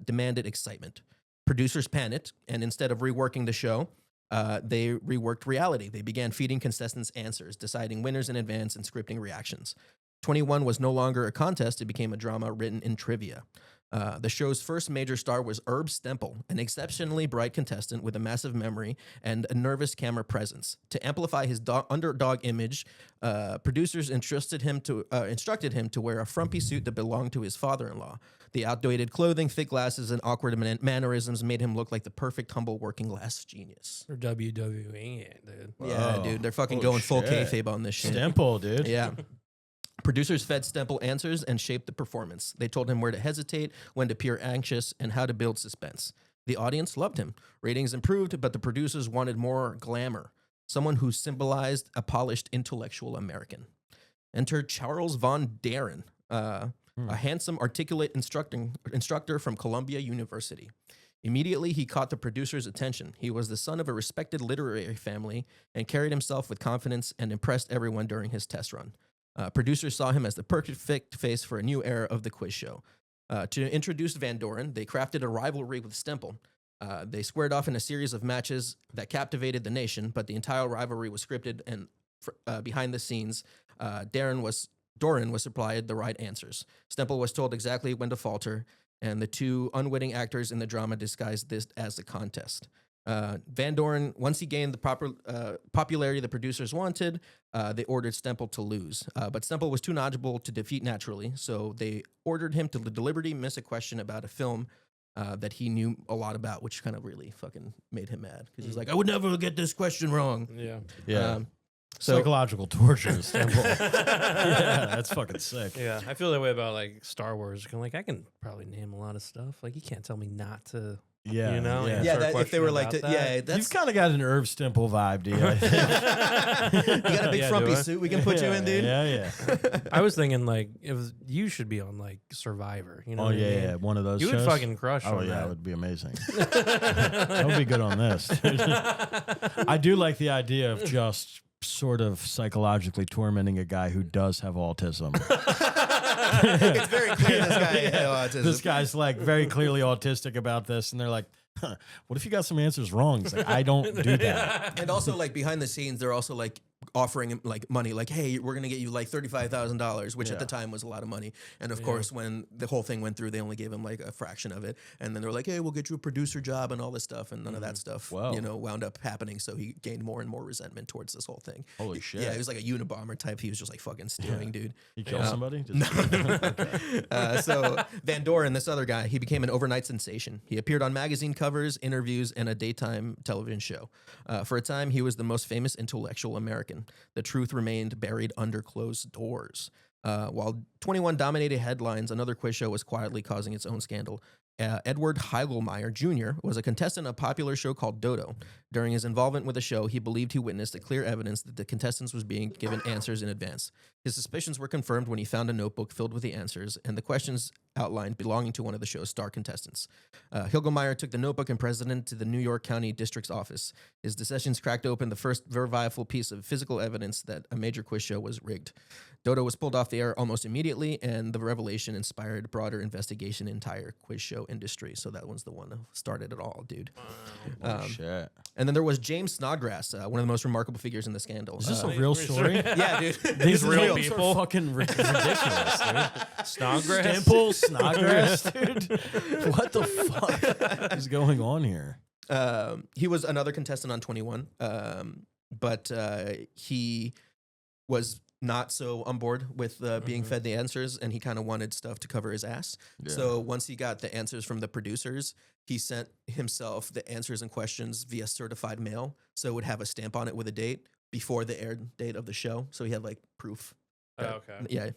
demanded excitement. Producers panicked, and instead of reworking the show, they reworked reality. They began feeding contestants answers, deciding winners in advance, and scripting reactions. 21 was no longer a contest. It became a drama written in trivia. The show's first major star was Herb Stempel, an exceptionally bright contestant with a massive memory and a nervous camera presence. To amplify his underdog image, producers instructed him to wear a frumpy suit that belonged to his father-in-law. The outdated clothing, thick glasses, and awkward mannerisms made him look like the perfect humble working class genius. Or WWE, dude. Yeah, dude, they're fucking going full kayfabe on this shit. Stempel, dude. Yeah. Producers fed Stempel answers and shaped the performance. They told him where to hesitate, when to appear anxious, and how to build suspense. The audience loved him. Ratings improved, but the producers wanted more glamour. Someone who symbolized a polished intellectual American. Enter Charles Von Daren, a handsome, articulate instructor from Columbia University. Immediately, he caught the producer's attention. He was the son of a respected literary family and carried himself with confidence and impressed everyone during his test run. Producers saw him as the perfect face for a new era of the quiz show. To introduce Van Doren, they crafted a rivalry with Stempel. They squared off in a series of matches that captivated the nation, but the entire rivalry was scripted and behind the scenes, Doran was supplied the right answers. Stempel was told exactly when to falter, and the two unwitting actors in the drama disguised this as a contest. Van Doren, once he gained the proper popularity the producers wanted, they ordered Stempel to lose. But Stempel was too knowledgeable to defeat naturally, so they ordered him to deliberately miss a question about a film that he knew a lot about, which kind of really fucking made him mad. Because he's like, I would never get this question wrong. Yeah. Psychological torture, Stempel. Yeah, that's fucking sick. Yeah, I feel that way about like Star Wars. Like, I can probably name a lot of stuff. Like, you can't tell me not to. Yeah, you know, yeah. Yeah, that, if they were like, that. that's You've kind of got an Herb Stempel vibe, do you? you got a big frumpy suit we can put you in, dude. Yeah. I was thinking like you should be on like Survivor. You know? Oh what I mean? yeah, one of those. You shows? would fucking crush. Oh on yeah, that. it would be amazing. I would be good on this. I do like the idea of just sort of psychologically tormenting a guy who does have autism. It's very clear this guy had autism. This guy's like very clearly autistic about this, and they're like, huh, what if you got some answers wrong? He's like, I don't do that. And also, like, behind the scenes, they're also like offering him like money, like, hey, we're gonna get you like $35,000, which at the time was a lot of money. And of course, when the whole thing went through, they only gave him like a fraction of it. And then they're like, hey, we'll get you a producer job and all this stuff, and none of that stuff, wound up happening. So he gained more and more resentment towards this whole thing. Holy shit! Yeah, he was like a Unabomber type. He was just like fucking stewing, dude. He killed somebody. No. So Van Doren, this other guy, he became an overnight sensation. He appeared on magazine covers, interviews, and a daytime television show. For a time, he was the most famous intellectual American. The truth remained buried under closed doors. While 21 dominated headlines, another quiz show was quietly causing its own scandal. Edward Heigelmeyer Jr. was a contestant of a popular show called Dodo. During his involvement with the show, he believed he witnessed the clear evidence that the contestants was being given answers in advance. His suspicions were confirmed when he found a notebook filled with the answers and the questions outlined belonging to one of the show's star contestants. Heigelmeyer took the notebook and presented it to the New York County District's office. His decisions cracked open the first verifiable piece of physical evidence that a major quiz show was rigged. Dodo was pulled off the air almost immediately, and the revelation inspired broader investigation in the entire quiz show industry. So that was the one that started it all, dude. Shit. And then there was James Snodgrass, one of the most remarkable figures in the scandal. Is this a real story? Yeah, dude. These real These people. are fucking ridiculous, dude. Snodgrass. Stempel, Snodgrass, dude. What the fuck is going on here? He was another contestant on 21, but he was not so on board with being fed the answers, and he kind of wanted stuff to cover his ass. Yeah. So once he got the answers from the producers, he sent himself the answers and questions via certified mail, so it would have a stamp on it with a date before the air date of the show. So he had like proof. Okay. Yeah.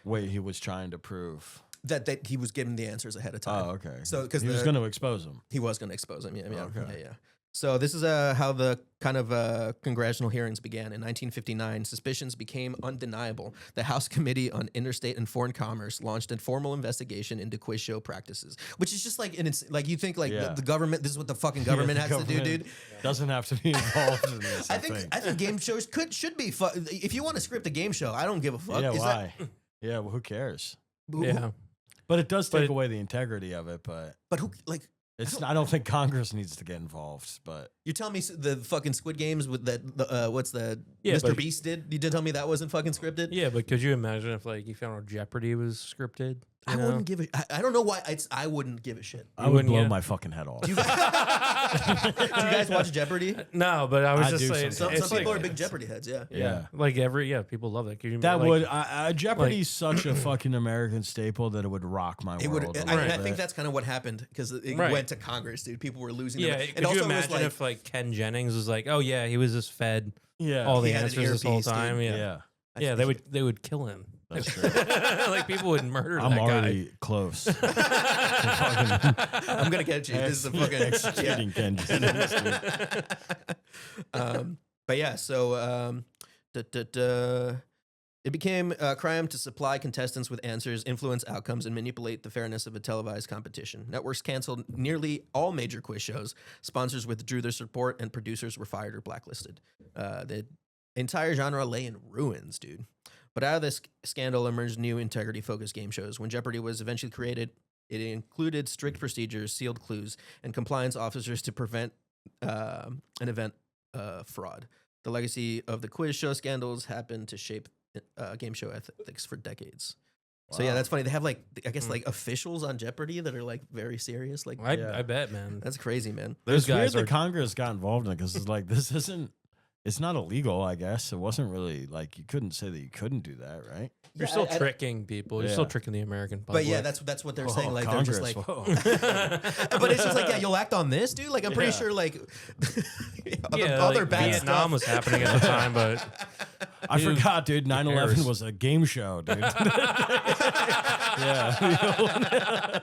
Wait, he was trying to prove. That he was given the answers ahead of time. Oh, okay. So because he was going to expose him. he was going to expose him. Yeah. Okay. Yeah. So this is how the kind of congressional hearings began. In 1959, suspicions became undeniable. The House Committee on Interstate and Foreign Commerce launched a formal investigation into quiz show practices, which is just like, and it's like you think like the government. This is what the fucking government has to do, dude. Doesn't have to be involved in this. I think game shows should be. If you want to script a game show, I don't give a fuck. Yeah, why? Yeah, well, who cares? Yeah. But it does take away the integrity of it. But who like? I don't think Congress needs to get involved. But You tell me the fucking Squid Games with that? What's that? Yeah, Mr. but- Beast did. You did tell me that wasn't fucking scripted. Yeah, but could you imagine if like you found out Jeopardy was scripted? I wouldn't give a. I don't know why. I wouldn't give a shit. I would wouldn't blow get- my fucking head off. Do you guys watch Jeopardy? No, but I was I just do saying. Some it's people like, are big Jeopardy heads. Yeah. Yeah. Like people love it. Could you That like, would Jeopardy's such a fucking American staple that it would rock my It world. would. a I little think bit. that's kind of what happened because it Right. went to Congress, dude. People were losing. Yeah, their, could and also you it was imagine if like Ken Jennings was like, oh yeah, he was just fed yeah. all the He had an answers this whole earpiece, dude. time? Yeah, yeah. yeah, they would kill him. That's true. Like people would murder I'm that already close. I'm gonna catch you. This is a fucking executing Ken Jennings, dude. But yeah, so it became a crime to supply contestants with answers, influence outcomes, and manipulate the fairness of a televised competition. Networks canceled nearly all major quiz shows. Sponsors withdrew their support, and producers were fired or blacklisted. The entire genre lay in ruins, dude. But out of this scandal emerged new integrity-focused game shows. When Jeopardy was eventually created, it included strict procedures, sealed clues, and compliance officers to prevent an event fraud. The legacy of the quiz show scandals happened to shape game show ethics for decades. So yeah, Wow. that's funny. They have like, I guess like officials on Jeopardy that are like very serious. Like I bet, man. that's crazy, man. Those It's weird guys that are. Congress got involved in it because it's like this isn't. It's not illegal, I guess. It wasn't really like you couldn't say that you couldn't do that, right? You're Yeah, still I- tricking people. You're Yeah. still tricking the American public. But yeah, that's what they're saying. Whoa, Like Congress, they're just like, whoa. but it's just like, yeah, you'll act on this, dude. Like I'm pretty Yeah. sure like yeah, other like, bad Vietnam stuff was happening at the time, but I Dude, forgot, dude. 9/11 cares? was a game show, dude. yeah.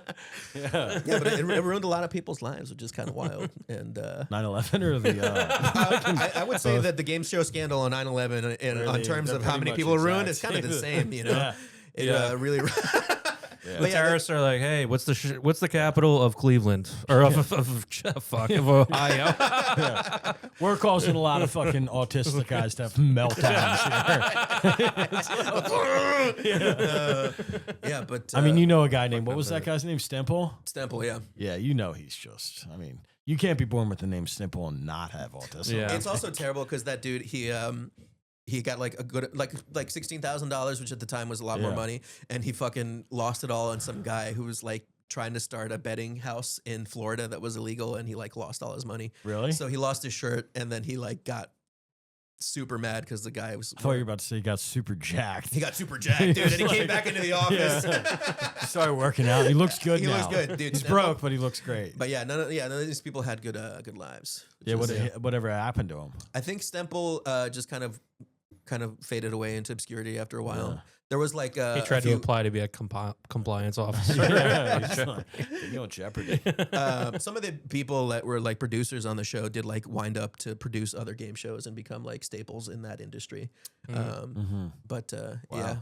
yeah. Yeah, but it ruined a lot of people's lives, which is kind of wild. And 9/11 or the I would say that the game show scandal on 9/11, and on Really, terms they're of how pretty many much people are ruined, exact it's kind of the same. same, you know. Yeah. It Yeah. really. Yeah. the But yeah, terrorists are like, hey, what's the capital of Cleveland or of Ohio? Yeah. We're causing a lot of fucking autistic guys to have meltdowns here. yeah, but I mean, you know a guy named, what was that guy's name? Stemple? Stemple, yeah. Yeah, you know he's just, I mean, you can't be born with the name Stemple and not have autism. Yeah. It's also terrible because that dude, he got like a good like $16,000, which at the time was a lot more Yeah. money, and he fucking lost it all on some guy who was like trying to start a betting house in Florida that was illegal, and he like lost all his money. Really? So he lost his shirt, and then he like got super mad because the guy was. I thought you were about to say he got super jacked. He got super jacked, dude, and he came back into the office. He started working out. He looks good He now. looks good, dude. He's Stemple- broke, but he looks great. But yeah, none of these people had good lives. Yeah, which is- whatever happened to him. I think Stemple just kind of faded away into obscurity after a while. Yeah. There was like He tried to apply to be a compliance officer. Yeah, he's like, you know, Jeopardy. some of the people that were like producers on the show did like wind up to produce other game shows and become like staples in that industry. But yeah,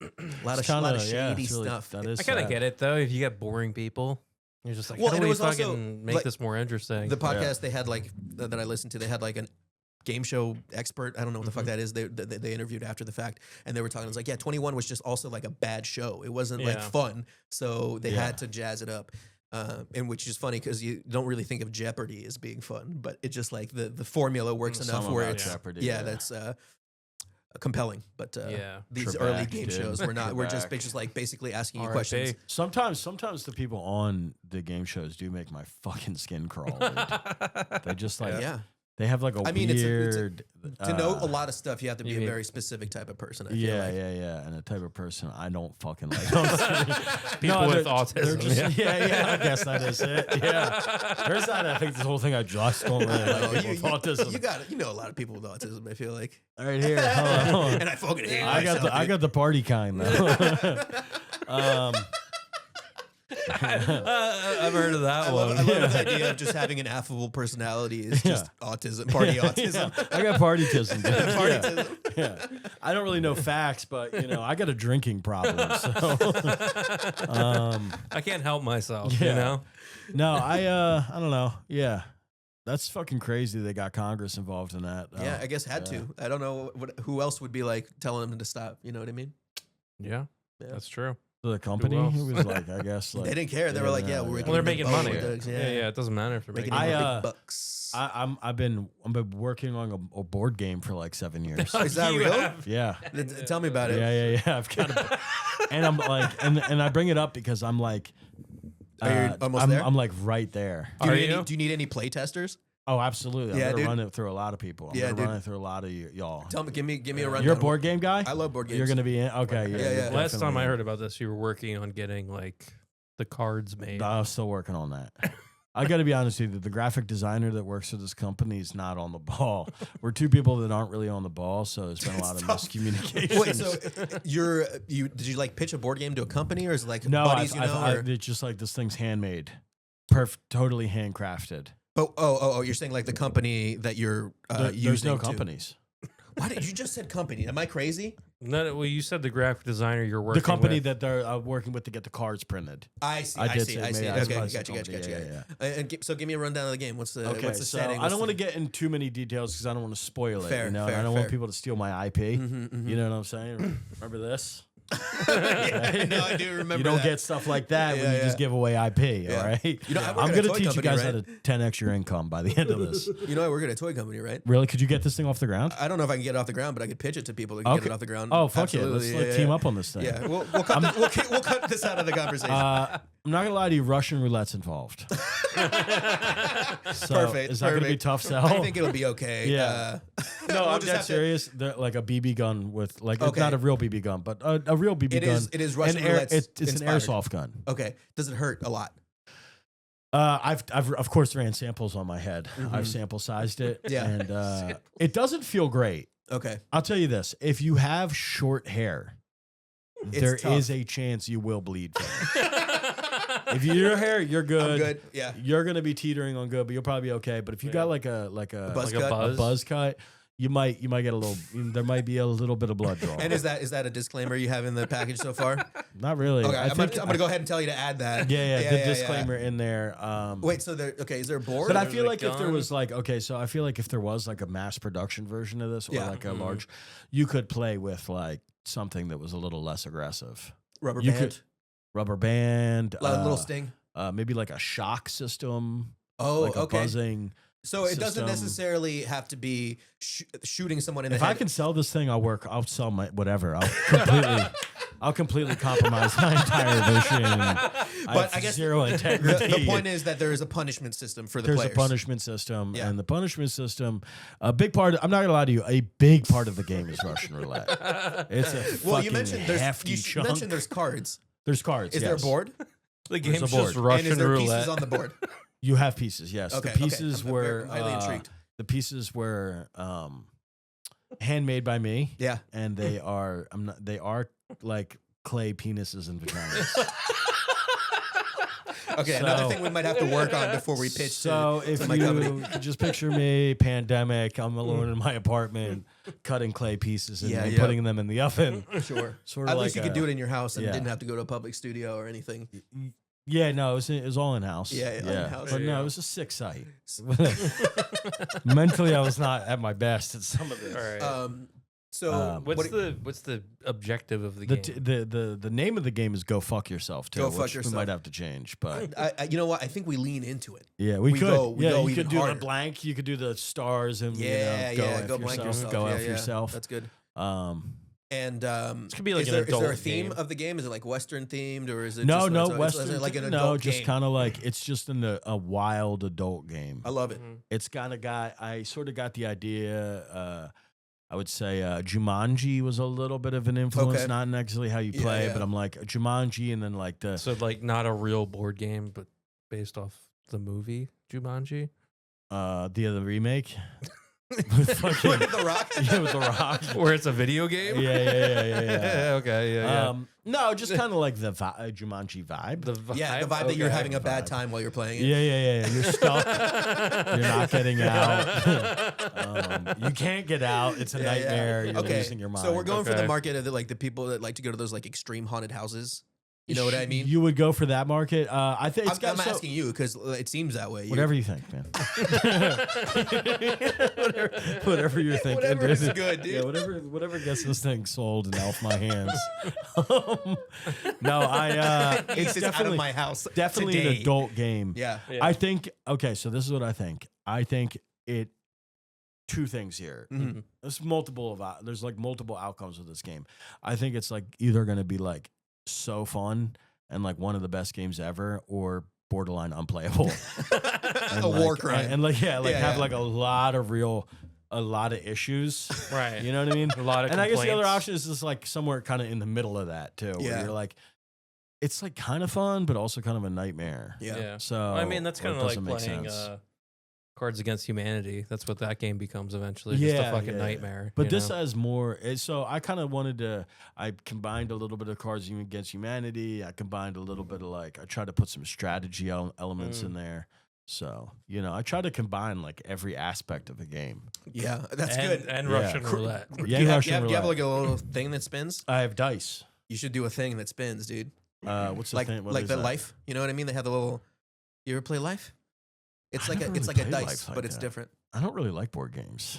a lot of shady stuff. That is I kind of sad. get it though. If you get boring people, you're just like, Well, how and do it we was also, fucking make like, this more interesting? The podcast they had like that I listened to, they had like an game show expert. I don't know what the fuck that is. They interviewed after the fact, and they were talking. It was like, yeah, 21 was just also like a bad show. It wasn't like Yeah. fun, so they Yeah. had to jazz it up. And which is funny because you don't really think of Jeopardy as being fun, but it just like the formula works enough Some where about it's Jeopardy, that's compelling. But Yeah. these Trebek, early game dude. shows were not. We're just Trebek. like basically asking you RIP. questions. Sometimes the people on the game shows do make my fucking skin crawl. Dude. They just like Yeah. they have like a I mean, it's a- weird To know a lot of stuff, you have to be you a mean- very specific type of person. I feel Yeah, like. yeah, and a type of person I don't fucking like. People with they're autism. just, yeah, I guess that is it. Yeah, there's that. I think this whole thing I just don't really like Oh, people with autism. You got it. You know a lot of people with autism. I feel like, Right here, hold on. and I fucking hate I myself. got the party kind though. I've heard of that I one. love the idea of just having an affable personality is just autism, party autism. I got partytism. Dude. Partytism. Yeah. I don't really know facts, but you know, I got a drinking problem. So I can't help myself. Yeah. You know. no, I don't know. Yeah. That's fucking crazy they got Congress involved in that. Yeah, I guess had to. I don't know who else would be like telling them to stop. You know what I mean? Yeah, Yeah. that's true. The company else? who was like, I guess, like They didn't care. They were like, yeah, we're Well, they're making money. Dogs. Yeah, it doesn't matter if they're Making making money. big bucks. I've been working on a board game for like 7 years. Is that You real? have- Yeah. Tell me about it. Yeah. I've got a, and I'm like, and I bring it up because I'm like, Are you almost there? I'm like right there. Do Are you, need you? any, do you need any play testers? Oh, absolutely. Yeah, I'm gonna dude. run it through a lot of people. I'm Yeah, gonna dude. run it through a lot of y'all. Tell me, give me a rundown. You're a board game guy? I love board games. You're gonna be in? Okay. Yeah, you're yeah. Last time definitely I in. heard about this, you were working on getting like the cards made. I'm still working on that. I got to be honest with you. The graphic designer that works for this company is not on the ball. We're two people that aren't really on the ball, so there's been a lot of miscommunication. Wait, so did you like pitch a board game to a company, or is it like no, buddies? Or? it's just like this thing's handmade, totally handcrafted. Oh, you're saying like the company that you're using? There's no to- companies. Why did you just said company? Am I crazy? No, well, you said the graphic designer you're working The company with. that they're working with to get the cards printed. I see. I I did see. say I see. maybe I was Okay, probably gotcha. saying company. Yeah. So give me a rundown of the game. What's the Okay, what's the so setting? I don't want to get in too many details because I don't want to spoil it. Fair, you know, fair, I don't fair. want people to steal my IP. You know what I'm saying? Remember this? Yeah, no, I do remember. You don't that. get stuff like that when Yeah, you just give away IP. Yeah. All right. You know, I work I'm at a gonna toy teach you company, guys right? how to 10x your income by the end of this. You know, I work at a toy company, right? Really? Could you get this thing off the ground? I don't know if I can get it off the ground, but I could pitch it to people that can get Okay. it off the ground. Oh, fuck Absolutely. yeah! Let's team up on this thing. Yeah, we'll cut this out of the conversation. I'm not gonna lie to you. Russian roulette's involved. So Perfect. Is that gonna be perfect. tough sell? I think it'll be okay. Yeah. No, we'll I'm just dead have to- serious. They're like a BB gun with like it's Okay. not a real BB gun, but a real BB It gun. is. It is Russian An air, roulette's it's an inspired. airsoft gun. Okay. Does it hurt a lot? I've of course ran samples on my head. I've sample sized it, Yeah. and it doesn't feel great. Okay. I'll tell you this: if you have short hair, there tough. is a chance you will bleed. From it. If your hair, you're good. I'm good. Yeah. You're gonna be teetering on good, but you'll probably be okay. But if you got like a buzz like a cut? buzz. buzz cut, you might get a little. There might be a little bit of blood draw. And is that a disclaimer you have in the package so far? Not really. Okay. I I'm think gonna go ahead and tell you to add that. Yeah, the disclaimer in there. Wait. So there. Okay. Is there a board? But I There's feel a like if there gun. was like so I feel like if there was like a mass production version of this or Yeah. like a large, you could play with like something that was a little less aggressive. Rubber You band. could- Rubber band, Little sting. maybe like a shock system, Oh, like a okay. So buzzing. it doesn't system. necessily have to be shooting someone in the If head. I can sell this thing, I'll sell my whatever. I'll completely compromise my entire vision. But I guess zero integrity. the point is that there is a punishment system for the There's players. a punishment system, Yeah. and the punishment system, a big part. I'm not gonna lie to you, a big part of the game is Russian roulette. It's a Well, fucking you mentioned hefty you chunk. mentioned there's cards. There's cards. Is there a board? The There's game's a board. just Russian and is there roulette. pieces on the board? You have pieces. Yes. Okay, The pieces okay. I'm were highly intrigued. The pieces were handmade by me, Yeah. and they are. They are like clay penises and vaginas. Okay, another thing we might have to work on before we pitch So to if my company. you could just picture me, pandemic, I'm alone in my apartment, cutting clay pieces and, Yeah, and yeah. putting them in the oven. Sure. Sort At of least like you could do it in your house and yeah. didn't have to go to a public studio or anything. Yeah, no, it was all in house. Yeah, in-house. But Yeah. no, it was a sick site. Mentally, I was not at my best at some of this. All right. So what's the objective of the The, game? the name of the game is Go Fuck Yourself too, Go Fuck which Yourself. we might have to change, but I you know what? I think we lean into it. yeah, we could. go yeah, you even could do harder. the blank, you could do the stars, and Yeah, you know, yeah. F Go blank yourself. Go yeah, F yeah. yourself. That's good. Um, And This could be like is an there a adult theme game. of the game? Is it like Western themed or is it no, just no, is Western. it like an no, adult just game? kind of like it's just a wild adult game. I love it. It's kind of got. I sort of got the idea. I would say Jumanji was a little bit of an influence, Okay. not necessarily how you play, yeah. but I'm like Jumanji, and then like the So like not a real board game, but based off the movie Jumanji. the remake. With fucking, With The Rock? Yeah, with The Rock. Where it's a video game? Yeah. Okay, yeah. No, just kind of like the Jumanji vibe. The vibe, Yeah, the vibe that you're okay. having a bad Vibe. time while you're playing it. Yeah. You're stuck. You're not getting out. You can't get out. It's a Yeah, nightmare. yeah. You're Okay, losing your mind. so we're going for the Okay. market of the people that like to go to those like extreme haunted houses. You know what I mean? You would go for that market. I think I'm asking you because it seems that way. Whatever you think, man. whatever you're thinking. Whatever is dude. good, dude. Yeah, whatever gets this thing sold and off my hands. No, it's It's out of my house. definitely today. an adult game. Yeah. Yeah. I think. Okay, so this is what I think. I think it. Two things here. Mhm. There's multiple outcomes of this game. I think it's like either going to be like so fun and like one of the best games ever, or borderline unplayable. A war crime. And like have Yeah. like a lot of issues. Right. You know what I mean? A lot of And I guess the other complaints. option is just like somewhere kind of in the middle of that too, where Yeah. you're like, it's like kind of fun, but also kind of a nightmare. Yeah. So I mean, that's it kind of like doesn't make playing sense. Cards Against Humanity. That's what that game becomes eventually. Just a fucking nightmare. But you this know? has more. So I kind of wanted to. I combined a little bit of Cards Against Humanity. I combined a little bit of like. I tried to put some strategy elements in there. So I try to combine like every aspect of a game. Yeah, that's and, good. And Yeah. Russian roulette. Yeah, do you have Russian like a little thing that spins? I have dice. You should do a thing that spins, dude. What's the Like thing? What like is the that? life. You know what I mean? They have the little. You ever play life? It's I like never it's really like a played dice, Life like but it's that. different. I don't really like board games.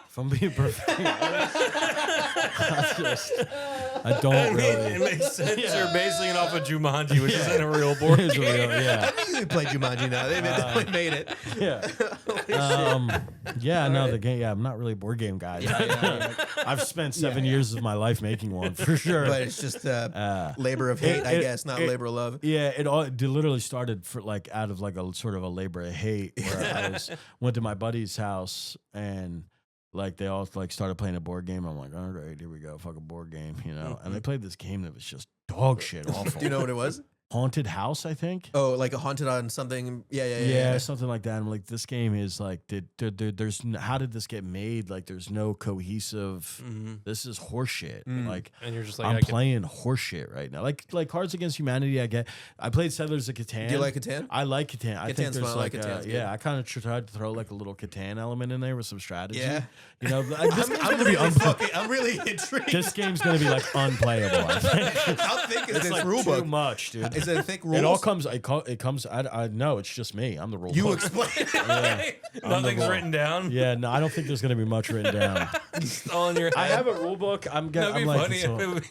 If I'm being perfectly honest, I don't really. It makes sense. You're basing it off of Jumanji, which isn't a real board It's a game. real- yeah. I think you can play Jumanji now. They definitely made it. Yeah. The game. Yeah, I'm not really a board game guy. I've spent 7 years of my life making one for sure. But it's just labor of hate, I guess, not labor of love. Yeah, it literally started for like out of like a sort of a labor of hate. Where went to my buddy's house and like they all like started playing a board game. I'm like, all right, here we go, fucking board game, And they played this game that was just dog shit, awful. Do you know what it was? Haunted House, I think. Oh, like a haunted on something. Yeah, something like that. I'm like, this game is like, how did this get made? Like, there's no cohesive. This is horseshit. Like, And you're just like, I'm playing horseshit right now. Like Cards Against Humanity. I played Settlers of Catan. Do you like Catan? I like Catan. I think Catan's there's fun. I like Catan's good. I kind of tried to throw like a little Catan element in there with some strategy. Yeah. This game's gonna be I'm really intrigued. This game's gonna be like unplayable. I think. How thick is It's this like rule too book? much, dude. Is it a thick rule? It all comes. It comes. I know it's just me. I'm the rule. You book. explain. nothing's the- written down. Yeah, no, I don't think there's gonna be much written down. It's all in your head. I have a rule book. That'd be I'm like, funny if it would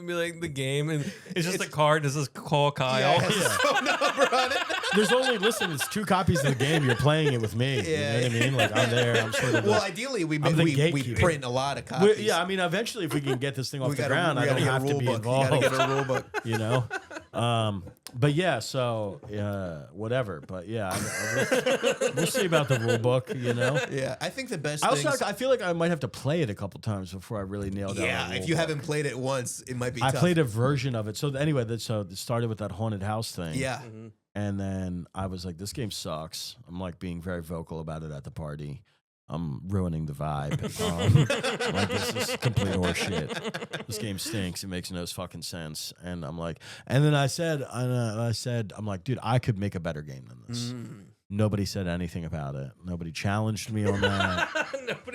be like the game, and it's just a card that says "Call Kyle." Yeah, it has a phone number on it. there's only it's 2 copies of the game. You're playing it with me. Yeah. You know what I mean? Like I'm there. I'm sort of. Well, ideally, we I'm the we gatekeeper. print a lot of copies. I mean, eventually, if we can get this thing off we the gotta, ground, we I gotta don't get a have to rule be book. involved. You gotta get a rule book. But yeah, so whatever. But yeah, we'll see about the rule book. Yeah, I think the best. I feel like I might have to play it a couple times before I really nail down. Yeah, the if rule you book. haven't played it once, it might be. I tough. played a version of it. So anyway, so it started with that haunted house thing. Yeah. And then I was like, this game sucks. I'm like being very vocal about it at the party. I'm ruining the vibe. Like this is complete horseshit. This game stinks. It makes no fucking sense. And I'm like, and then I said, I'm like, dude, I could make a better game than this. Nobody said anything about it. Nobody challenged me on that.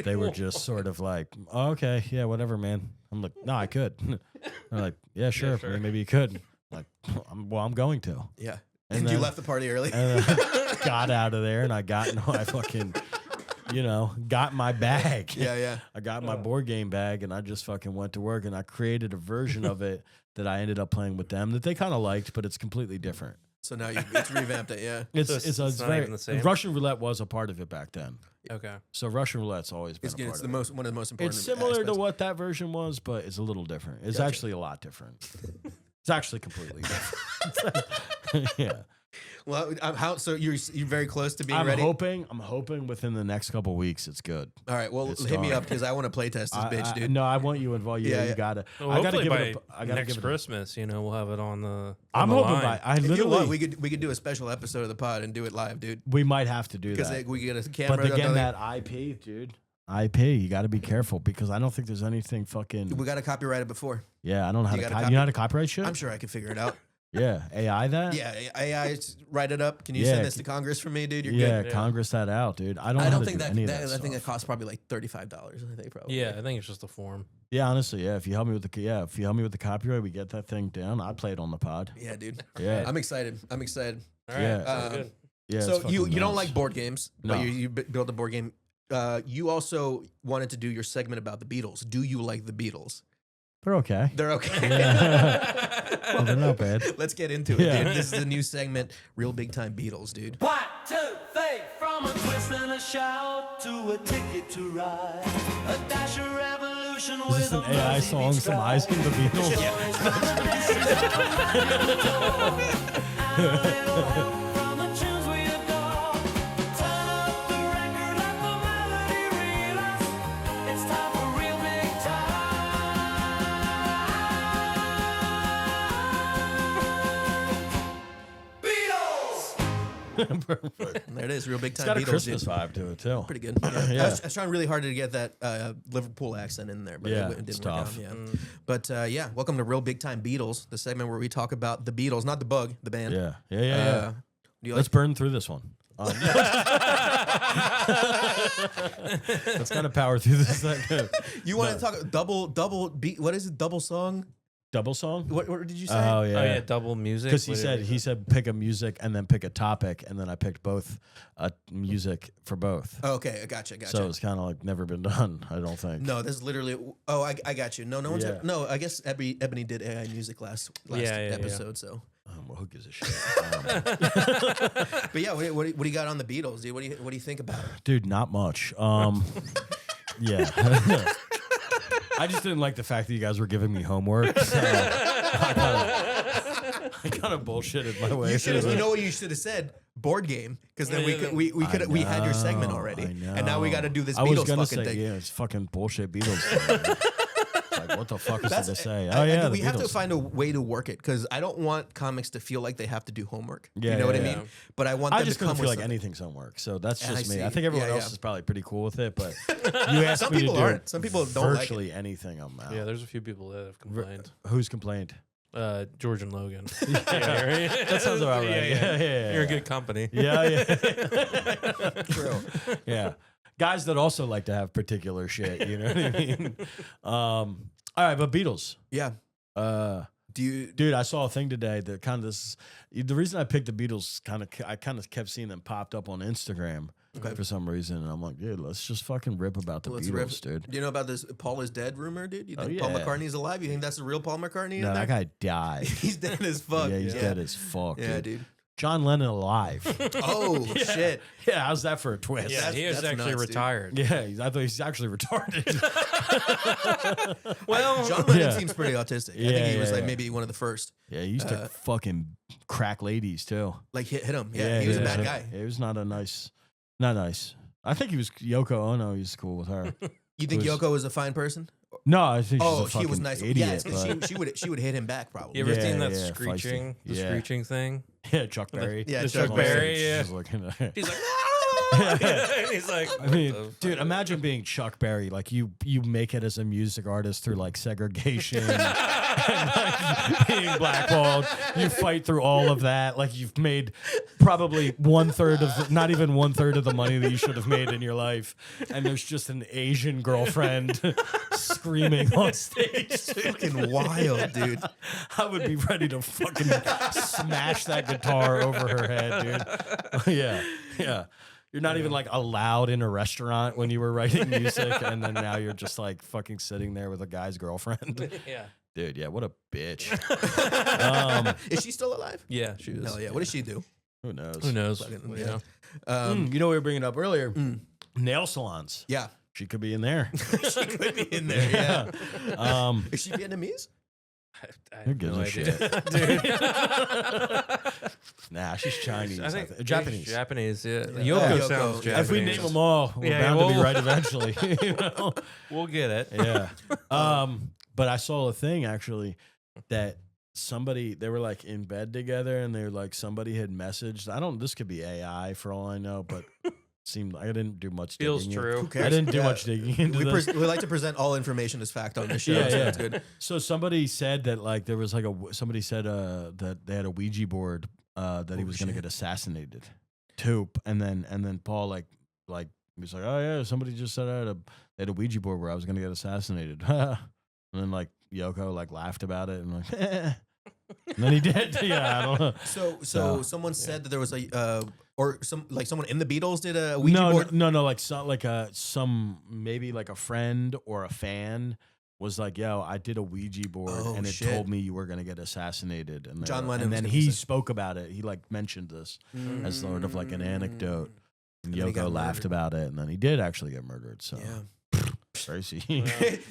They were just sort of like, oh, okay, yeah, whatever, man. I'm like, no, I could. They're like, yeah, sure, maybe you could. I'm like, I'm going to. Yeah. And And you then- left the party early. And I got out of there and I got my fucking, got my bag. Yeah. I got my board game bag and I just fucking went to work and I created a version of it that I ended up playing with them that they kind of liked, but it's completely different. So now it's revamped it. Yeah. It's not very, even the same? Russian roulette was a part of it back then. Okay. So Russian roulette's always been It's a good. part It's of the it. one of the most important. It's similar to aspects. what that version was, but it's a little different. It's Gotcha. actually a lot different. It's actually completely different. Yeah. Well, so you're very close to being I'm ready. hoping within the next couple weeks it's good. All right. Well, It's hit me done. up because I want to play test this bitch, dude. No, I want you involved. Yeah, Yeah. you gotta. Well, I gotta hopefully give by it. I gotta next give it. Christmas, we'll have it on the. I'm the hoping line. by. I If you literally. want, we could do a special episode of the pod and do it live, dude. We might have to do Because that. we get a camera. But again, another- that IP, dude. IP, you got to be careful because I don't think there's anything fucking. we got to copyright it before. Yeah, I don't know how You to. gotta You know how to copyright shit? I'm sure I could figure it out. Yeah, AI that. Yeah, AI, write it up. Can you Yeah, send this to Congress for me, dude? You're Yeah, good. Congress that out, dude. I don't. I know how don't to think do that, any of that that I think that stuff. costs probably like $35. I think probably. Yeah, I think it's just a form. Yeah, honestly, yeah. If you help me with the copyright, we get that thing down. I'd play it on the pod. Yeah, dude. Yeah, I'm excited. I'm excited. All right, Yeah. sounds good. yeah. So it's you fucking don't nuts. like board games, No. but you built a board game. You also wanted to do your segment about the Beatles. Do you like the Beatles? They're okay. They're okay. Well, they're not bad. Let's get into it, Yeah. dude. This is a new segment, Real Big Time Beatles, dude. 1, 2, 3, from a twist and a shout to a ticket to ride. A dash of revolution Is this an AI song summarizing the Beatles? From the tunes we adore. Turn up the record, let the melody reel us. It's time for real big time. Beatles! There it is, Real Big It's Time got a Beatles, Christmas dude. vibe to it too. Pretty good. Yeah. Yeah. I was trying really hard to get that Liverpool accent in there, but Yeah, it it's didn't work out. tough. Yeah. But yeah, welcome to Real Big Time Beatles, the segment where we talk about the Beatles, not the Bug, the band. Yeah, yeah. Do you Let's like? burn through this one. Let's kind of power through this segment. You want to talk double beat? What is it? Double song? Double song? What did you say? Oh Oh yeah, yeah. double music. Because What he said pick a music and then pick a topic, and then I picked both music for both. Oh, okay, I gotcha. So it's kind of like never been done. I don't think. No, this is literally. Oh, I got you. No one's. Yeah. No, I guess Ebony did AI music last Yeah, episode. So, Well, who gives a shit? but yeah, what do you got on the Beatles, dude? What do you think about it? Dude, not much. Yeah. I just didn't like the fact that you guys were giving me homework. So I kind of bullshitted my way. You know what you should have said? Board game, because then we had your segment already, and now we got to do this I was Beatles gonna fucking say, thing. yeah, it's fucking bullshit Beatles. Thing. It's like, what the fuck is it to say? Oh I- yeah, we the have to Beatles. find a way to work it because I don't want comics to feel like they have to do homework. Yeah, you know what I yeah, mean? But I want them I just to come couldn't feel with like something. anything's homework, so that's Yeah, just I me. I see. think everyone Yeah, else yeah. is probably pretty cool with it, but you asked Some me people to do aren't. Some people don't like it. virtually anything. I'm out. Yeah, there's a few people that have complained. Who's complained? George and Logan. That sounds about right. Yeah. You're a good company. Yeah. True. Yeah. Guys that also like to have particular shit, you know what I mean? All right, but Beatles. Yeah. Do you, dude? I saw a thing today that kind of this. The reason I picked the Beatles, I kind of kept seeing them popped up on Instagram for some reason, and I'm like, dude, let's just fucking rip about the Beatles, dude. Do you know about this Paul is dead rumor, dude? You think yeah. Paul McCartney's alive? You think that's the real Paul McCartney? No, in there? that guy died. He's dead as fuck. Yeah, he's dead as fuck. Yeah, dude. dude. John Lennon alive. Oh shit. Yeah, how's that for a twist? Yeah, he was that's actually nuts, dude. retired. Yeah, I thought he's actually retarded. Well, John Lennon Yeah. seems pretty autistic. I Yeah, think he was yeah, like yeah. maybe one of the first. Yeah, he used to fucking crack ladies too. Like hit him. Yeah, he was a bad guy. He was not nice. I think he was Yoko Ono. He was cool with her. You think was- Yoko was a fine person? No, I think she's Oh, a she fucking was nice. idiot. Yes, because but- she would hit him back probably. You ever Yeah, seen that yeah, screeching, feisty. the Yeah. screeching thing? yeah, Chuck Berry. Yeah, The Chuck Chuck Berry. Berry. Yeah. She's looking at her. He's like, and he's like, I mean, what the dude, fuck? imagine being Chuck Berry. Like you make it as a music artist through like segregation and like being blackballed. You fight through all of that. Like you've made probably not even 1/3 of the money that you should have made in your life. And there's just an Asian girlfriend screaming on stage. Fucking wild, dude. I would be ready to fucking smash that guitar over her head, dude. Yeah. You're not even like allowed in a restaurant when you were writing music, and then now you're just like fucking sitting there with a guy's girlfriend. Yeah. Dude, yeah, what a bitch. Is she still alive? Yeah, she was. Hell yeah. What does she do? Who knows? Who knows? Fucking- You yeah. know? You know, we were bringing up earlier nail salons. Yeah. She could be in there. She could be in there. Yeah. Um, Is she Vietnamese? I Who have gives no a idea. shit? Dude. nah, she's Chinese. I think Japanese. Japanese, yeah. Yeah. Yoko Yoko. sounds If Japanese. If we name them all, we're Yeah, bound to be we'll- right eventually. You know? We'll get it. Yeah. But I saw a thing actually that they were like in bed together and they're like somebody had messaged. This could be AI for all I know, but seemed I didn't do much. Feels digging true. Who cares? I didn't do Yeah. much digging into this. We like to present all information as fact on this show. Yeah, so yeah. that's good. So somebody said that like there was like somebody said that they had a Ouija board that he was going to get assassinated. And then Paul like he was like, oh yeah, somebody just said they had a Ouija board where I was going to get assassinated. And then like Yoko like laughed about it and like and then he did. Yeah, I don't know. So someone said that there was a or someone in the Beatles did a Ouija board. No, like some maybe like a friend or a fan was like, yo, I did a Ouija board and it shit. told me you were gonna get assassinated. And John Lennon and was then gonna he say- spoke about it. He like mentioned this as sort of like an anecdote. And then he got Yoko laughed murdered. about it, and then he did actually get murdered. So Yeah. crazy.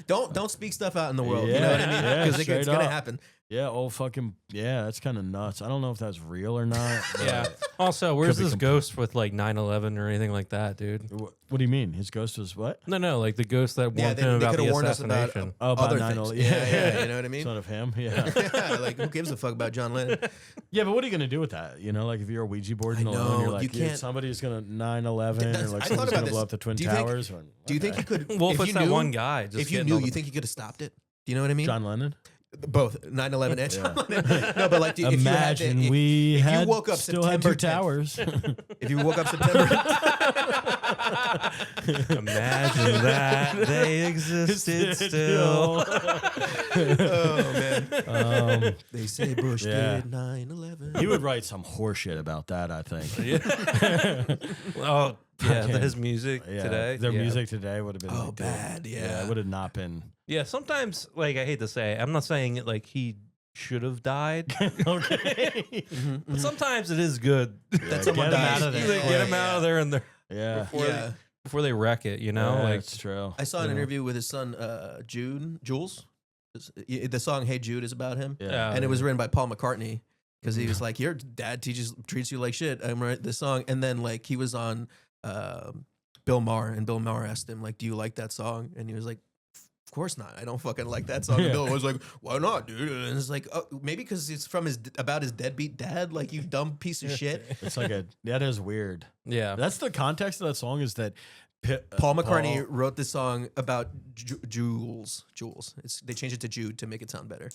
don't speak stuff out in the world. you Yeah, know what I mean? yeah, Because straight it's gonna up. happen. Yeah, that's kind of nuts. I don't know if that's real or not. but- Yeah. Also, where's Could be this compl- ghost with like 9/11 or anything like that, dude? What do you mean? His ghost was what? No, like the ghost that Yeah, warned they him about could the have warned us about assassination. Oh, about other 9/11. things. Yeah, you know what I mean? Son of him. Yeah. Yeah, like who gives a fuck about John Lennon? Yeah, but what are you gonna do with that? You know, like if you're a Ouija board and I alone, know, you're like, you yeah, can't- somebody's gonna 9/11, or That's- like I thought someone's about gonna this. blow up the Twin Do you think- Towers. Do you think you could? Well, if you it's that knew- one guy, just if you getting knew, all you the- think you could have stopped it? Do you know what I mean? John Lennon? Both 9/11 and Yeah. John Lennon. No, but like, if you had Imagine to, we if had you woke up still had September two towers. if you woke up September, Imagine that they existed still. oh man, they say Bush yeah. did 9/11. He would write some horseshit about that, I think. Oh, yeah, Fucking- his music Yeah, today. their yeah. music today would have been Oh, like, bad, it yeah. would have not been. Yeah, sometimes, like, I hate to say it, I'm not saying it like he should have died. Okay. But sometimes it is good. That someone get him dies. out of there. Like, get him out of there and Yeah. Yeah, before they wreck it, you know? Yeah, Like, that's true. I saw an You know? interview with his son, Jules. The song "Hey Jude" is about him, Yeah. and it was written by Paul McCartney because he was like, "Your dad treats you like shit." I'm writing this song, and then like he was on Bill Maher, and Bill Maher asked him like, "Do you like that song?" And he was like, "Of course not. I don't fucking like that song." Yeah. And Bill was like, "Why not, dude?" And it's like, oh, maybe because it's from about his deadbeat dad. Like, you dumb piece of shit. It's like that is weird. yeah. That's the context of that song is that Paul McCartney wrote this song about Jules. They changed it to Jude to make it sound better.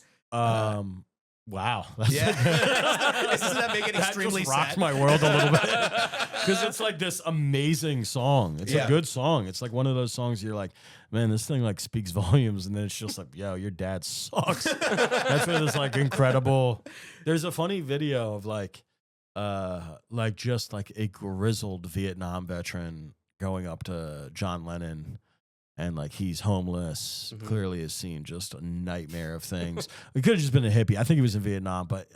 Wow. That's Yeah. Doesn't that make it extremely just rocked sad? my world a little bit. Because it's like this amazing song. It's Yeah. a good song. It's like one of those songs you're like, man, this thing like speaks volumes. And then it's just like, yo, your dad sucks. That's where this like incredible. There's a funny video of like just like a grizzled Vietnam veteran going up to John Lennon. And like he's homeless, clearly has seen just a nightmare of things. He could have just been a hippie. I think he was in Vietnam, but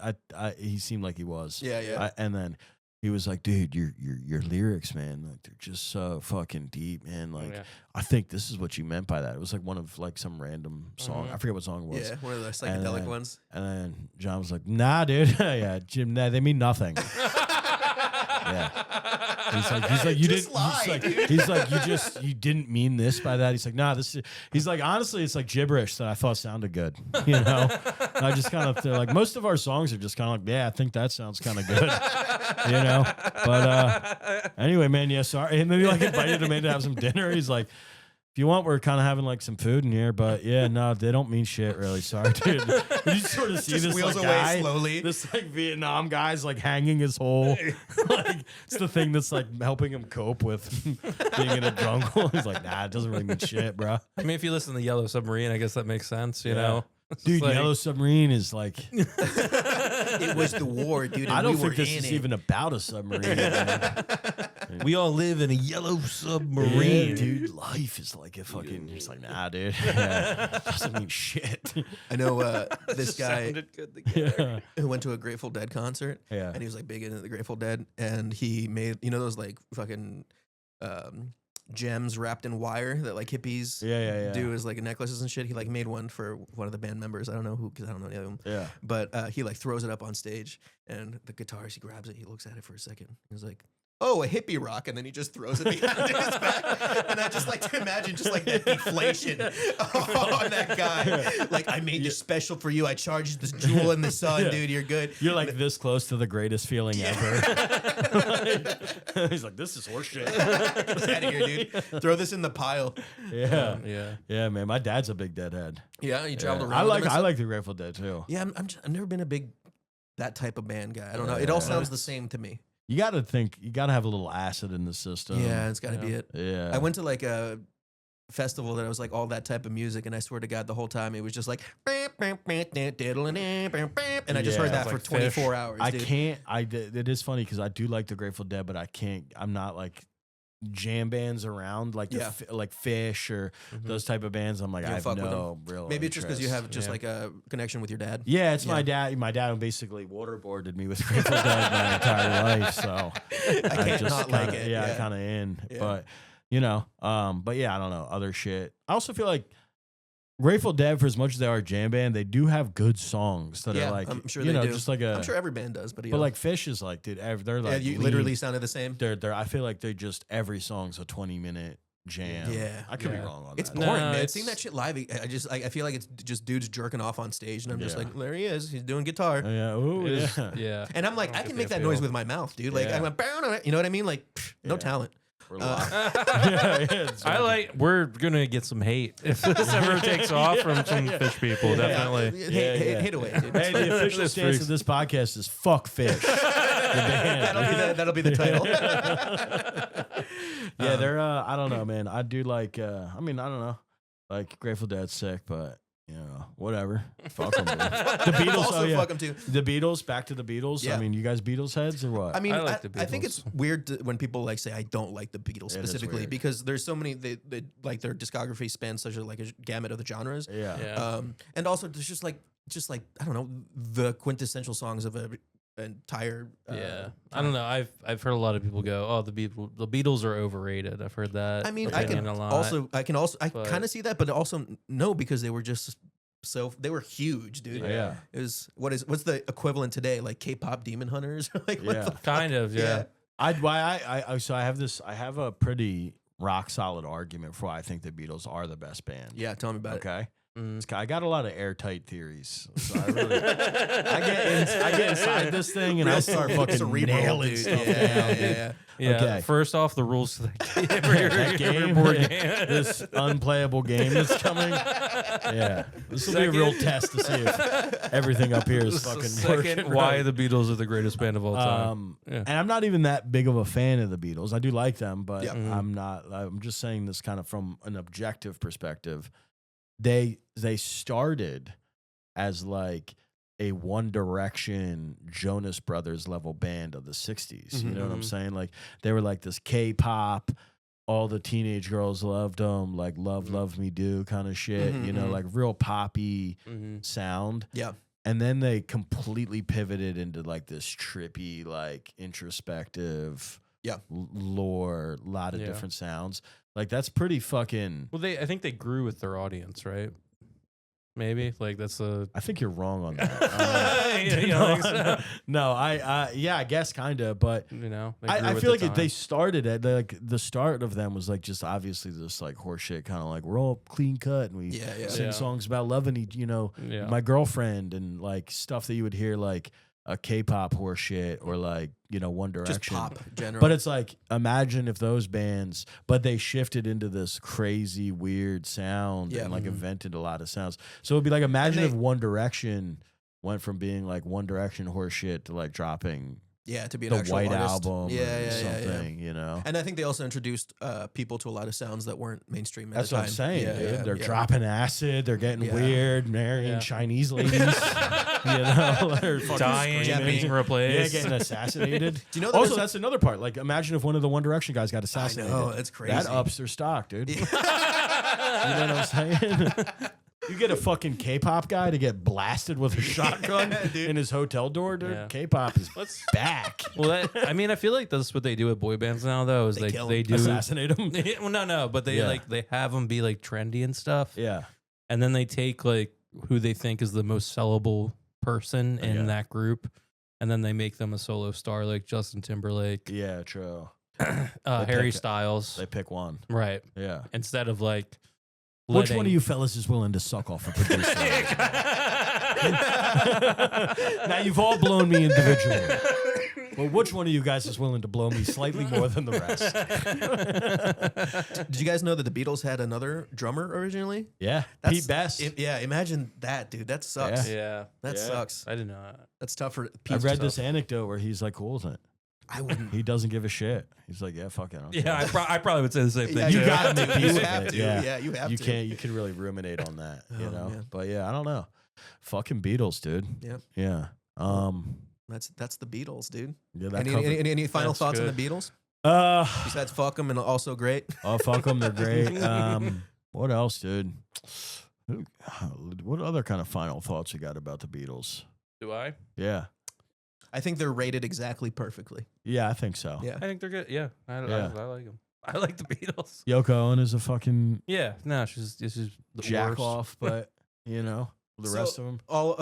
he seemed like he was. Yeah. And then he was like, "Dude, your lyrics, man, like they're just so fucking deep, man. Like Yeah. I think this is what you meant by that." It was like one of like some random song. I forget what song it was. Yeah, one of the psychedelic then- ones. And then John was like, "Nah, dude, yeah, Jim, nah, they mean nothing." Yeah. He's like, you Just didn't. lie, dude. He's like, you didn't mean this by that. He's like, nah, this is. He's like, honestly, it's like gibberish that I thought sounded good. You know, and I just kind of like most of our songs are just kind of like, yeah, I think that sounds kind of good. You know, but anyway, man, yeah, sorry. And then he like invited him in to have some dinner. He's like, if you want, we're kind of having like some food in here, but yeah, no, they don't mean shit, really. Sorry, dude. You just sort of see Just this wheels like away guy, slowly. this like Vietnam guy's like hanging his whole, like it's the thing that's like helping him cope with being in a jungle. He's like, nah, it doesn't really mean shit, bro. I mean, if you listen to Yellow Submarine, I guess that makes sense, you Yeah. know? It's Dude, like- Yellow Submarine is like, It was the war, dude. And I don't we were think this in is it. even about a submarine. man. We all live in a yellow Yeah, submarine. dude, life is like a fucking. He's like, nah, dude, yeah, doesn't mean shit. I know this Just guy sounded good together. Yeah, who went to a Grateful Dead concert, yeah. and he was like big into the Grateful Dead, and he made those like fucking gems wrapped in wire that like hippies Yeah. do as like necklaces and shit. He like made one for one of the band members. I don't know who because I don't know any of them. Yeah. But he like throws it up on stage, and the guitarist, he grabs it, he looks at it for a second. He's like, oh, a hippie rock, and then he just throws it behind his back. And I just like to imagine just like that deflation on that guy. Like, I made this special for you. I charged this jewel in the sun, dude. You're good. You're like this close to the greatest feeling ever. He's like, this is horseshit. Get out of here, dude. Throw this in the pile. Yeah. Yeah. Man. My dad's a big Deadhead. Yeah, you traveled Yeah. around. I like the Grateful Dead too. Yeah, I've never been a big that type of band guy. I don't know. It all sounds the same to me. You got to think. You got to have a little acid in the system. Yeah, it's got to be it. Yeah. I went to like a festival that was like all that type of music, and I swear to God, the whole time it was just like, and I just heard that Sounds for like 24 Fish. hours. I dude. can't. It is funny because I do like the Grateful Dead, but I can't. I'm not like jam bands around like like Fish or those type of bands. I'm like, You I don't have fuck with no real. Maybe it's just because you interest. have just like a connection with your dad. Yeah, it's my Yeah. dad. My dad basically waterboarded me with Grateful Dead my entire life, so I can't just not like kinda- it. Yeah, I kind of in, Yeah. but you know, but yeah, I don't know other shit. I also feel like Grateful Dead, for as much as they are a jam band, they do have good songs that Yeah, are like, I'm sure you they know, do. just like a. I'm sure every band does, but but like Fish is like, dude, they're yeah, like you literally sounded the same. They're. I feel like they just every song's a 20-minute jam. Yeah. I could be Yeah. wrong on It's that. boring, No, man. it's- Seeing that shit live, I feel like it's just dudes jerking off on stage, and I'm just Yeah. like, there he is. He's doing guitar. Yeah. Ooh, It is- yeah. yeah. And I'm like, I I don't can get make the that noise appeal. with my mouth, dude. Like, Yeah. I'm like, you know what I mean? Like, no Yeah. talent. We're Uh, live. it's I like. We're gonna get some hate if this ever takes off from some Fish people. Definitely. Hit away, dude. Hey, the official This stance freaks. of this podcast is fuck Fish. The band. That'll be the title. Yeah, they're. I don't know, man. I do like. I mean, I don't know. Like Grateful Dead's sick, but you know, whatever. Fuck them. The Beatles. Also, Oh yeah. fuck 'em too. The Beatles. Back to the Beatles. Yeah. I mean, you guys Beatles heads or what? I mean, I I, like the I think Beatles. it's weird when people like say I don't like the Beatles It is specifically weird. because there's so many they like their discography spans such a like a gamut of the genres. yeah. Yeah. And also there's just like I don't know the quintessential songs of an entire Yeah, I don't know. I've heard a lot of people go, "Oh, the Beatles are overrated." I've heard that. I mean, I opinion can a lot. I but- kind of see that, but also no because they were just they were huge, dude. Yeah. It was what's the equivalent today? Like K-pop Demon Hunters? Like what Yeah. the fuck? kind of. Yeah. So I have a pretty rock solid argument for why I think the Beatles are the best band. Yeah, tell me about it. Okay. Mm. I got a lot of airtight theories. So I really, I get inside this thing and I start fucking Cerebral, nailing dude. stuff Yeah, down. dude. yeah. Yeah. Okay. First off, the rules to the That game, board game. this unplayable game that's coming. Yeah, this will be a real test to see if everything up here is fucking Second, working why right. the Beatles are the greatest band of all time. Yeah. And I'm not even that big of a fan of the Beatles. I do like them, but Yeah. I'm not. I'm just saying this kind of from an objective perspective. They started as like a One Direction, Jonas Brothers level band of the 60s. You know what I'm Mhm. saying? Like they were like this K-pop, all the teenage girls loved them, like Love Me Do kind of shit, Mhm, you know, mhm. like real poppy Mhm. sound. Yeah. And then they completely pivoted into like this trippy, like introspective, Yeah. lore, a lot of Yeah. different sounds. Like that's pretty fucking. Well, I think they grew with their audience, right? Maybe like that's a. I think you're wrong on that. You don't think so? No, yeah, I guess kind of, but You know, they I grew with feel the like they time. started at like the start of them was like just obviously this like horseshit kind of like we're all clean cut and we Yeah, yeah. sing Yeah. songs about loving Yeah. my girlfriend and like stuff that you would hear like a K-pop horseshit or like One Direction. Just pop general. But it's like, imagine if those bands, but they shifted into this crazy, weird sound Yeah. and like Mhm. invented a lot of sounds. So it'd be like, imagine they- if One Direction went from being like One Direction horseshit to like dropping yeah, to be an the actual White artist. Album Yeah, or yeah, yeah, yeah. something, you know? And I think they also introduced people to a lot of sounds that weren't mainstream at That's the what time. I'm saying, Yeah, dude. yeah, They're yeah. dropping acid. They're getting Yeah. weird, marrying Yeah. Chinese ladies. They're fucking dying, screaming. being replaced. Yeah, getting assassinated. Do you know Also, that's another part. Like, imagine if one of the One Direction guys got I assassinated. know, that's crazy. That ups their stock, dude. Yeah. You know what I'm saying? You get a fucking K-pop guy to get blasted with a shotgun dude. in his hotel door, dude. Yeah. K-pop is Let's. back. Well, I mean, I feel like that's what they do with boy bands now, though. Is They they kill 'em. they do Assassinate him. well, no, but they Yeah. they have them be like trendy and stuff, Yeah. and then they take like who they think is the most sellable person in Yeah. that group, and then they make them a solo star like Justin Timberlake, Yeah, true. Harry pick- Styles, They pick one. right? Yeah. Instead of like, Which one of you fellas is willing to suck off a producer? Now you've all blown me individually. Well, which one of you guys is willing to blow me slightly more than the rest? Did you guys know that the Beatles had another drummer originally? Yeah, That's- Pete Best. Yeah, imagine that, dude. That sucks. Yeah, That Yeah. sucks. I didn't know that. That's tough for I Pete. read this anecdote where he's like cool with it. I wouldn't. He doesn't give a shit. He's like, yeah, fuck it. I don't care. Yeah, I probably would say the same thing. Yeah, You too. gotta make peace You with have it. to. Yeah. Yeah, you have You to. can't. You can really ruminate on that. You Oh, know. man. But yeah, I don't know. Fucking Beatles, dude. Yep. Yeah. That's the Beatles, dude. Yeah. That Any final That's thoughts on good. the Beatles? cover. Besides fuck them and also great. Oh, fuck them. They're great. What else, dude? What other kind of final thoughts you got about the Beatles? Do I? Yeah. I think they're rated exactly perfectly. Yeah, I think so. Yeah. I think they're good. Yeah, I like them. I like the Beatles. Yoko Ono is a fucking Yeah, no, she's the jack worst. off, but you know the So- rest of them. All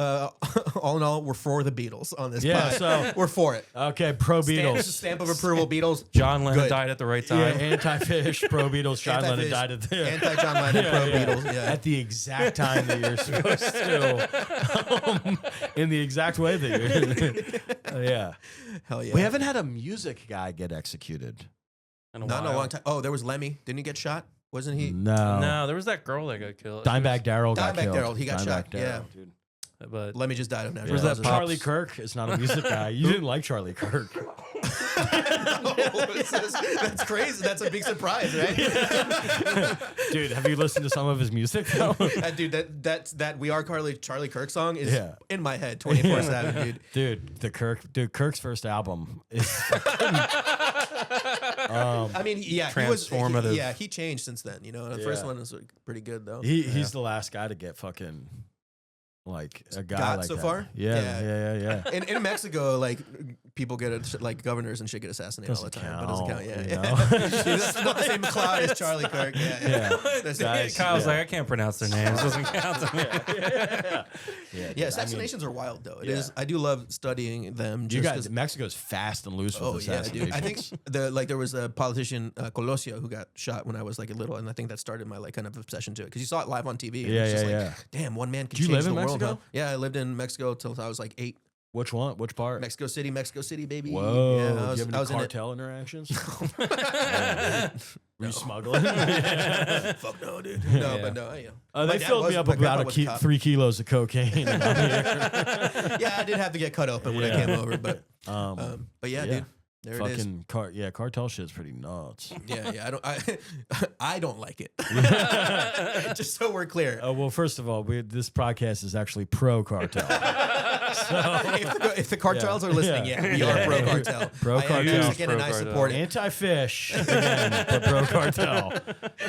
in all, we're for the Beatles on this. Yeah, pod. so- we're for it. Okay, pro Stamp, Beatles. stamp of approval, Beatles. John Lennon Good. died at the right Yeah, time. anti-fish, pro Beatles. John Lennon Anti-fish, died at the Anti-John Lennon, pro Beatles. Yeah. at the exact time that you're supposed to, in the exact way that you're. Yeah, Hell yeah. we haven't had a music guy get executed. In a Not in a while. long time. Oh, there was Lemmy. Didn't he get shot? Wasn't he? No, No, there was that girl that got killed. Dimebag Darrell got Dimebag killed. Darrell, he got Dimebag shot, Darrell, yeah. dude. But Lemmy just died of natural Where's that causes. pop- Charlie Kirk is not a music guy. You didn't like Charlie Kirk. That's crazy. That's a big surprise, right? Dude, have you listened to some of his music though? Dude, that We Are Charlie Kirk song is Yeah. in my head 24/7, dude. Kirk's first album is I mean, yeah, he was Transformative. yeah, he changed since then. You know, the first Yeah. one was like, pretty good though. he's the last guy to get fucking like a guy Got like so that. far? Yeah. In Mexico, like people get like governors and shit get assassinated all the Doesn't time, but doesn't count. count, Yeah, you yeah. know? That's not the same cloud as Charlie Kirk. Yeah. That's- Guys, Kyle's yeah. like, I can't pronounce their names. Doesn't count to me. Yeah, Yeah, assassinations are wild though. It Yeah. is. I do love studying them. You Just guys, 'cause- Mexico's fast and loose with oh yeah, dude. assassinations. I think there was a politician Colosio who got shot when I was like a little, and I think that started my like kind of obsession to it because you saw it live on TV. And Yeah, it's just yeah, like, yeah. damn, one man could Did you change live the in world. Mexico? Huh? Yeah, I lived in Mexico till I was like 8. Which one? Which part? Mexico City, baby. Whoa. Yeah, Do you have I any was in it. cartel interactions? Were No. you smuggling? Fuck no, dude. No, Yeah. but no, yeah. They My dad filled was- me up my about grandpa was a cop. 3 kilos of cocaine. Yeah, I did have to get cut open when I Yeah. came over, but but yeah, yeah. dude. There it is. Fucking cartel shit's pretty nuts. Yeah. I don't like it. Just so we're clear. Oh well, first of all, this podcast is actually pro cartel. If the cartels are listening, Yeah. we are pro cartel. Pro I am cartel. Mexican and I Pro support it. Anti-fish again, but pro cartel.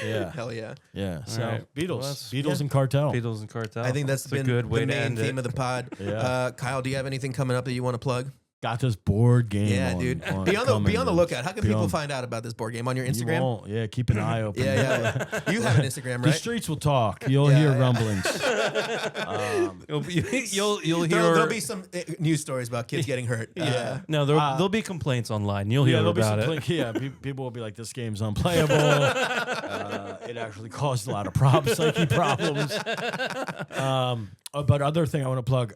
Yeah, Hell yeah. yeah. So right. Beatles, Well, that's- Beatles yeah. and cartel. Beatles and Cartel. I think that's a been good way the to main end theme it. of the pod. Yeah. Kyle, do you have anything coming up that you want to plug? Got this board game. Yeah, on- dude. on Be on the coming. lookout. How can Be people on- find out about this board game on your You Instagram? won't. Yeah, keep an eye open. Yeah. You have an Instagram, The right? streets will talk. You'll Yeah, hear yeah. rumblings. You'll hear. There'll be some news stories about kids getting hurt. Yeah. No, there'll be complaints online. You'll hear there'll be about some it. people will be like, "This game's unplayable. It actually caused a lot of psyche problems." But other thing I want to plug,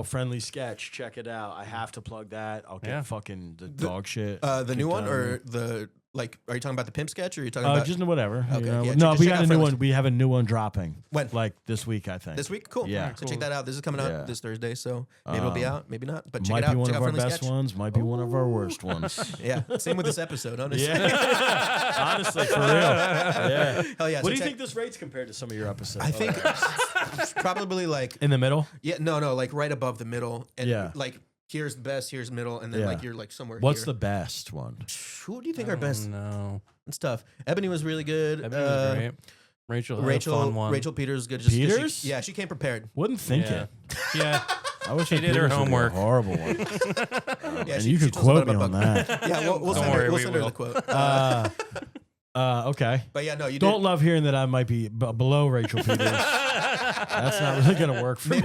Friendly Sketch, check it out. I have to plug that. I'll get Yeah. fucking the dog shit. The new kicked one out of me. or the like? Are you talking about the pimp sketch or are you talking about just whatever. Okay, you know? yeah, No, just we check got out a new Friendly- one. We have a new one dropping. When? Like this week, I think. this week? Cool. Yeah. So check that out. This is coming out Yeah. this Thursday, so maybe it'll be out, maybe not. But check Might it out. be one check of out our Friendly best Sketch. ones. Might be one of our worst ones. Yeah. Same with this episode, honestly. Yeah. Honestly, for real. Yeah. Hell yeah. What so do you check- think this rates compared to some of your episodes? I think probably like in the middle. like right above the middle, and Yeah. like here's the best, here's middle, and then Yeah. like you're like somewhere. What's here. the best one? Who do you think are best? No, It's tough. Ebony was really good. Ebony was great. Rachel, had a fun one. Rachel Peters good. Just 'cause Peters? she came prepared. Wouldn't think Yeah. it. Yeah, I wish She did her homework. Horrible one. Yeah, and she- you she can told us quote me about on Buck. that. Yeah, we'll Don't send worry, her. We'll we send her will. the quote. Okay. But yeah, no, you Don't did. love hearing that I might be below Rachel Peters. That's not really gonna work for me.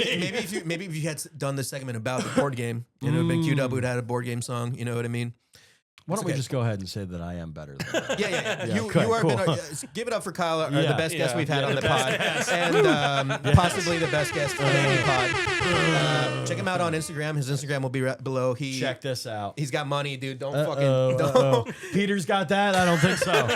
Maybe if you had done this segment about the board game, you know, been queued up, we'd had a board game song. You know what I mean? Why don't we just go ahead and say that I am better than that? Yeah. Yeah, You okay, are cool. give it up for Kyle, the Yeah. best guest Yeah. we've had Yeah, on the the pod, and possibly the best guest on any pod. Check him out on Instagram. His Instagram will be right below. Check this out. He's got money, dude. Don't fucking. Uh-oh. Don't. Peter's got that? I don't think so.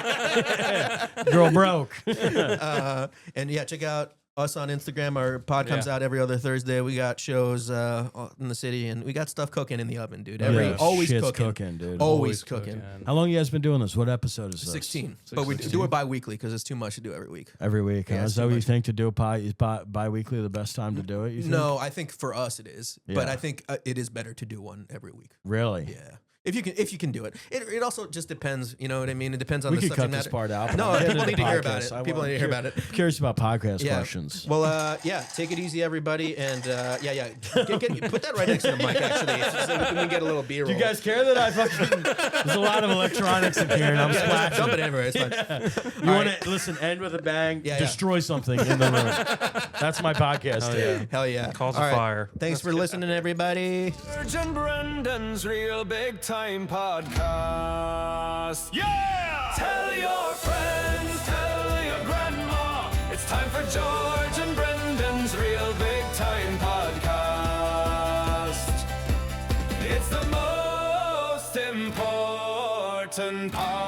Girl broke. And yeah, check out us on Instagram. Our pod comes out every other Thursday. We got shows in the city, and we got stuff cooking in the oven, dude. Always shit's cooking. dude. Always cooking. How long you guys been doing this? What episode is this? 16. But we do it bi-weekly because it's too much to do every week. Every week. Yeah, Huh? it's Is that too what you much. think to do bi-weekly the best time to do it? You think? No, I think for us it is, but Yeah. I think it is better to do one every week. Really? Yeah, if you can do it. It also just depends. You know what I mean? It depends on We the could subject cut matter. this part out. but No, I'm getting people into need to hear about podcasts. it. People need to hear about it. Curious about podcast Yeah. questions. Well, take it easy, everybody, and put that right next to the mic, actually, so we can get a little B-roll. Do you guys care that I fucking? There's a lot of electronics in here, and I'm Just splashing. dump it everywhere. It's fine. You want to listen? End with a bang. Yeah, yeah. Destroy something in the room. That's my podcast. Oh, dude. yeah. Hell yeah! Cause All a right. fire. Thanks for listening, everybody. George and Brendan's Real Big Time Podcast. Yeah! Tell your friends, tell your grandma. It's time for George and Brendan's Real Big Time Podcast. It's the most important part.